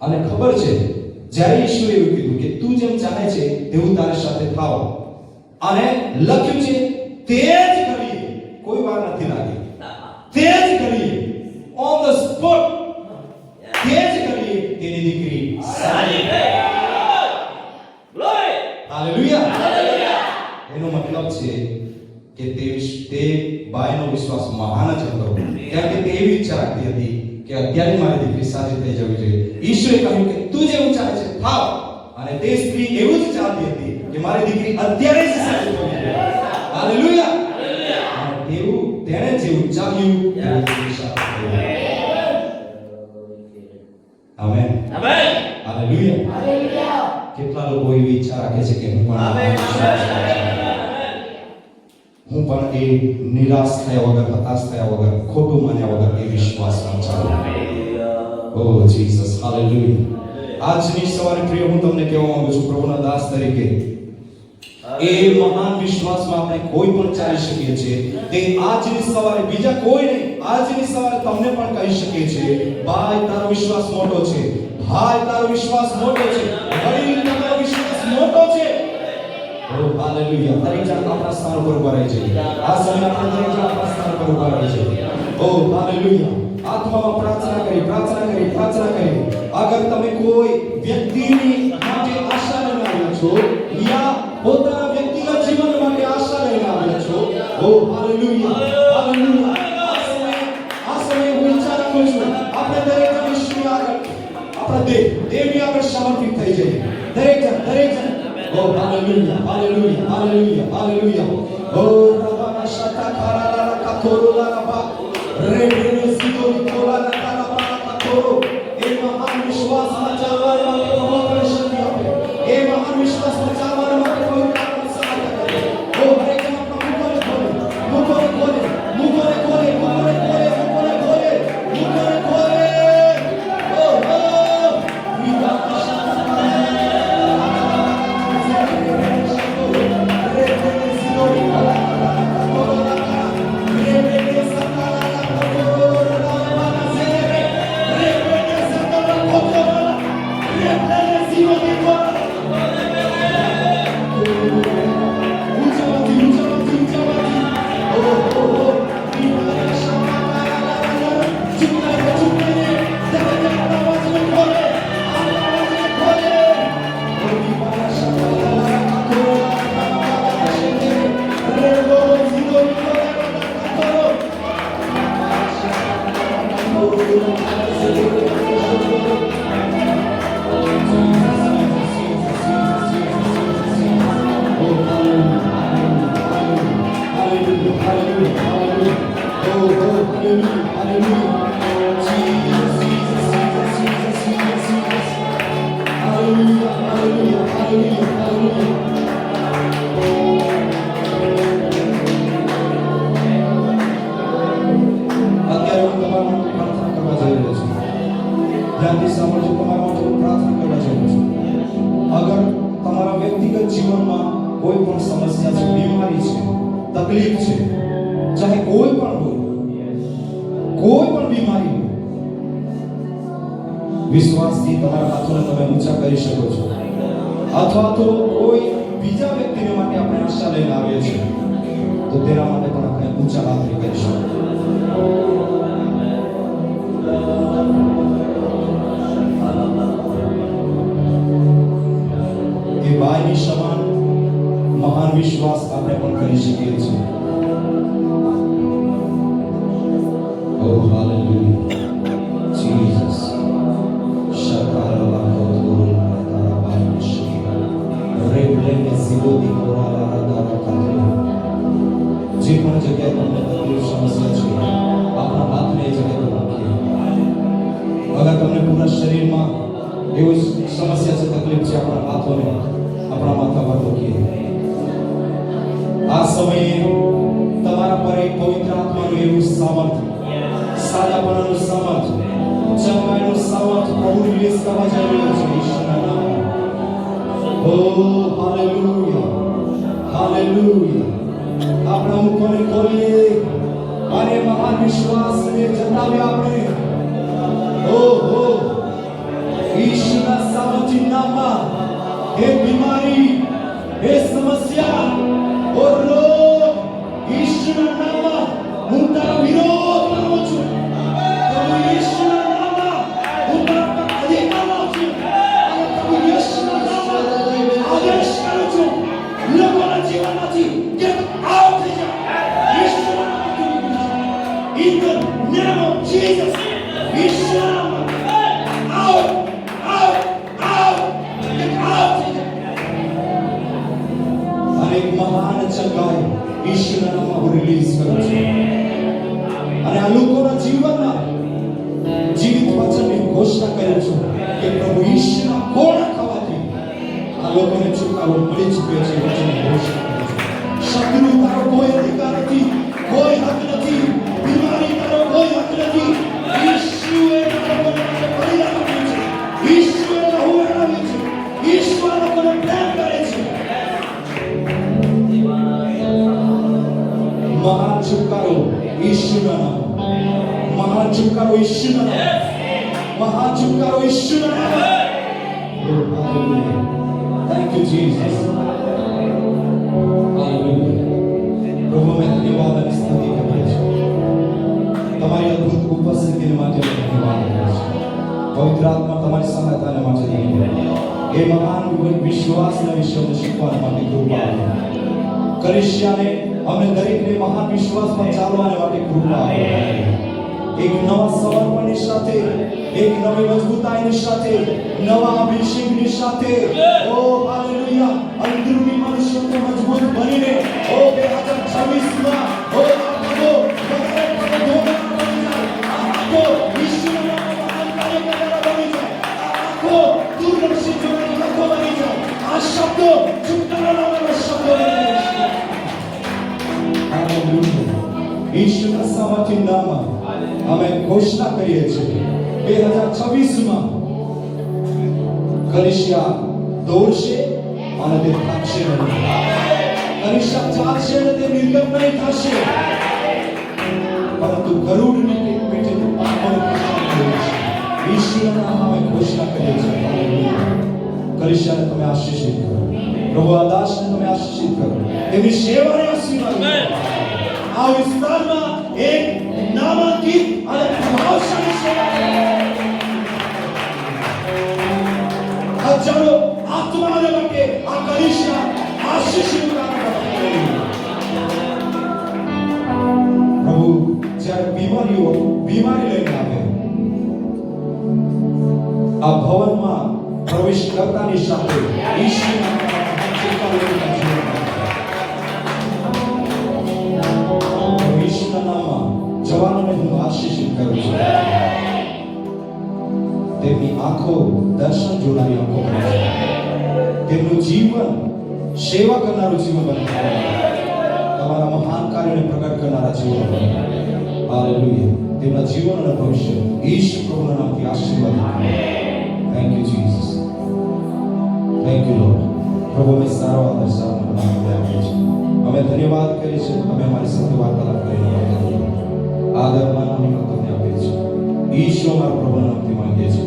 અને ખબર છે, જ્યારે ઈશ્વરે એવું કીધું કે તું જેમ ચાહે છે તેવું તારી સાથે થાવ, અને લખ્યું છે તે જ કરીએ, કોઈ વાર નથી લાગી, તે જ કરીએ, ઓન ધ સ્પોટ તે જ કરીએ, તેની દીકરી સારી ગઈ. હાલેલુયા. એનો મતલબ છે કે તે બાઈનો વિશ્વાસ મહાન જ હતો, કેમ કે તે એવી ઈચ્છા રાખતી હતી કે અત્યારે મારી દીકરી સાજી થઈ જવી જોઈએ. ઈશ્વરે કહ્યું કે તું જેવું ચાહે છે થાવ, અને તે સ્ત્રી એવું જ ચાહતી હતી કે મારી દીકરી અત્યારે જ સાજી થવી જોઈએ. હાલેલુયા. અને તેવું તેણે જેવું ચાહ્યું એવું તેની સાથે થયું. આમેન. હાલેલુયા. કેટલા લોકો એવી ઈચ્છા રાખે છે કે હું પણ એ નિરાશ થયા વગર, હતાશ થયા વગર, ખોટું માન્યા વગર એ વિશ્વાસમાં ચાલે. ઓ જીસસ. હાલેલુયા. આજની સવારે પ્રિય હું તમને કહેવા માંગુ છું, પ્રભુના દાસ તરીકે એ મહાન વિશ્વાસમાં આપણે કોઈ પણ ચાલી શકીએ છીએ. તે આજની સવારે બીજા કોઈ નહીં, આજની સવારે તમને પણ કહી શકીએ છીએ, ભાઈ, તારો વિશ્વાસ મોટો છે. ભાઈ, તારો વિશ્વાસ મોટો છે. વડીલ, તારો વિશ્વાસ મોટો છે. ઓ હાલેલુયા. દરેક જણ આપણા સ્થાન પર ઉભા રહે છે. આ સમય આપણે દરેક જણ આપણા સ્થાન પર ઉભા રહે છે. ઓ હાલેલુયા. આત્મામાં પ્રાર્થના કરી. અગર તમે કોઈ વ્યક્તિની માટે આશા લઈને આવ્યા છો, યા પોતાના વ્યક્તિગત જીવન માટે આશા લઈને આવ્યા છો, ઓ હાલેલુયા. આ સમય હું ઈચ્છા રાખું છું, આપણે દરેક જણ ઈશ્વરની આગળ, આપણા દેવની આગળ સમર્પિત થઈ જઈએ. દરેક જણ. ઓ હાલેલુયા. ઓ રબાના શાતા ખારાલા કાથોરોલા રબા રેડેને સીધોની કોલાના તારાબા કાથોરો. એ મહાન વિશ્વાસમાં ચાલવા માટે ભગવાન શક્તિ આપે. એ મહાન વિશ્વાસમાં ચાલવા માટે કોઈ કારણ સહાય કરે. ઓ હરેક જણ આપણા ધ્યાનથી સાંભળજો. તમારા માટે હું પ્રાર્થના કરવા જઈ રહ્યો છું. અગર તમારા વ્યક્તિગત જીવનમાં કોઈ પણ સમસ્યા છે, બીમારી છે, તકલીફ છે, ચાહે કોઈ પણ હોય, કોઈ પણ બીમારી હોય, વિશ્વાસથી તમારા હાથોને તમે ઊંચા કરી શકો છો. અથવા તો કોઈ બીજા વ્યક્તિને માટે આપણે આશા લઈને આવીએ છીએ, તો તેના માટે પણ આપણે ઊંચા હાથ કરીશું. એ બાયની સમાન મહાન વિશ્વાસ આપણે પણ કરી શકીએ છીએ. Oh hallelujah Jesus શકારવા કોતુલ તારા બાય શિવા રેબલેને સિબોદી કોરાલા તારા કાતરી. જે પણ જગ્યાએ તમને તકલીફ સમસ્યા છે, આપણા હાથને એ જગ્યાએ રાખીએ. અગર તમને પૂરા શરીરમાં એવું સમસ્યા છે, તકલીફ છે, આપણા હાથોને આપણા માથા પર મૂકીએ. આ સમયે તમારા પર એક પવિત્ર આત્માનું એવું સામર્થ્ય, સાદાપણાનું સામર્થ્ય, ચંગાઈનું સામર્થ્ય પ્રભુ રિલીઝ કરવા જઈ રહ્યો છે ઈશ્વરના નામમાં. ઓ હાલેલુયા, હાલેલુયા. આપણા મુખોને ખોલીએ અને મહાન વિશ્વાસને જતાવીએ આપણે. ઓહો, ઈશ્વરના સામર્થ્ય નામમાં એ બીમારી, એ સમસ્યા, ઓ રોગ, ઈશ્વરના નામમાં હું તારો વિરોધ કરું છું. પ્રભુ ઈશ્વરના નામમાં હું તારા પર અધિકાર લાવું છું. અને પ્રભુ ઈશ્વરના નામમાં આદેશ કરું છું, લોકોના જીવનમાંથી કે આઉટ થઈ જા. ઈશ્વરના નામમાં in the name of Jesus. ઈશ્વરના નામમાં out, out, out, get out. અને એક મહાન ચંગાઈ ઈશ્વરના નામમાં હું રિલીઝ કરું છું. અને આ લોકોના જીવનના જીવિત વચનની ઘોષણા કરું છું કે પ્રભુ ઈશ્વરના કોણ ખાવાથી આ લોકોને છુટકારો મળી ચૂક્યો છે. વચનની ઘોષણા કરું છું. શત્રુ તારો કોઈ અધિકાર નથી, કોઈ હક નથી. બીમારી તારો કોઈ હક નથી. ઈશ્વરે તારો માટે બલિદાન આપ્યું છે. ઈશ્વરે લહુ વહાવ્યું છે. ઈશ્વર લોકોને પ્રેમ કરે છે. મહાન છુટકારો ઈશ્વરના નામમાં, મહાન છુટકારો ઈશ્વરના નામમાં, મહાન છુટકારો ઈશ્વરના નામમાં. Oh hallelujah, thank you Jesus, hallelujah. પ્રભુ મેં ધન્યવાદ અને સ્તુતિ કરીએ છીએ. તમારી અદ્ભુત ઉપસ્થિતિ માટે ધન્યવાદ કરીએ છીએ. પવિત્ર આત્મા તમારી સહાયતાને માટે ધન્યવાદ. એ મહાન વિશ્વાસના વિષયને શીખવા માટે કૃપા આપો. કલીસિયાને અમે દરેકને મહાન વિશ્વાસમાં ચાલવાને માટે કૃપા આપો. એક નવા સમર્પણની સાથે, એક નવી મજબૂતાઈની સાથે, નવા અભિષેકની સાથે, ઓ હાલેલુયા, અંદરૂની મનુષ્યત્વ મજબૂત બનીને ઓ 2026 માં ઓ આપો ઈશ્વરના મહાન કાર્ય કરનારા બની જાય. આખો દૂરદર્શી જોવાની તકો બની જાય. આ શબ્દો છુટકારાના શબ્દો બની જાય. ઈશ્વરના સામર્થ્ય નામમાં અમે ઘોષણા કરીએ છીએ 2026 માં કલીસિયા દોડશે અને તે થાકશે નહીં. કલીસિયા ચાલશે અને તે નિર્ગમ નહીં થશે, પરંતુ ગરુડની પીઠે પાપણ ઈશ્વરના નામે ઘોષણા કરીએ છીએ. કલીસિયાને તમે આશીષિત કરો. પ્રભુ આ દાસને તમે આશીષિત કરો. એમની સેવાને આશીર્વાદ કરો. આ વિસ્તારમાં એક નામાંકિત અને પ્રભાવશાળી સેવા હજારો આત્માને માટે આ કલીસિયા આશીષિત પ્રભુ જ્યારે બીમારી લઈને આવે આ ભવનમાં પ્રવેશ કરતાની સાથે ઈશ્વરના નામમાં જવાનોને હું આશીષિત કરું છું. તેમની આંખો દર્શન જોનારી આંખો બને છે. તેમનું જીવન સેવા કરનારું જીવન બને છે. તમારા મહાન કાર્યને પ્રગટ કરનારા જીવન બને. હાલેલુયા. તેમના જીવન અને ભવિષ્ય ઈશ્વર પ્રભુના નામથી આશીર્વાદ. Thank you Jesus. Thank you lord. પ્રભુ અમે સારો આદર સારો નામ આપીએ છીએ. અમે ધન્યવાદ કરીએ છીએ. અમે અમારી સાથે વાર્તાલાપ કરીને આદર માનવાની તમને આપીએ છીએ. ઈશ્વર મારા પ્રભુના નામથી માંગીએ છીએ.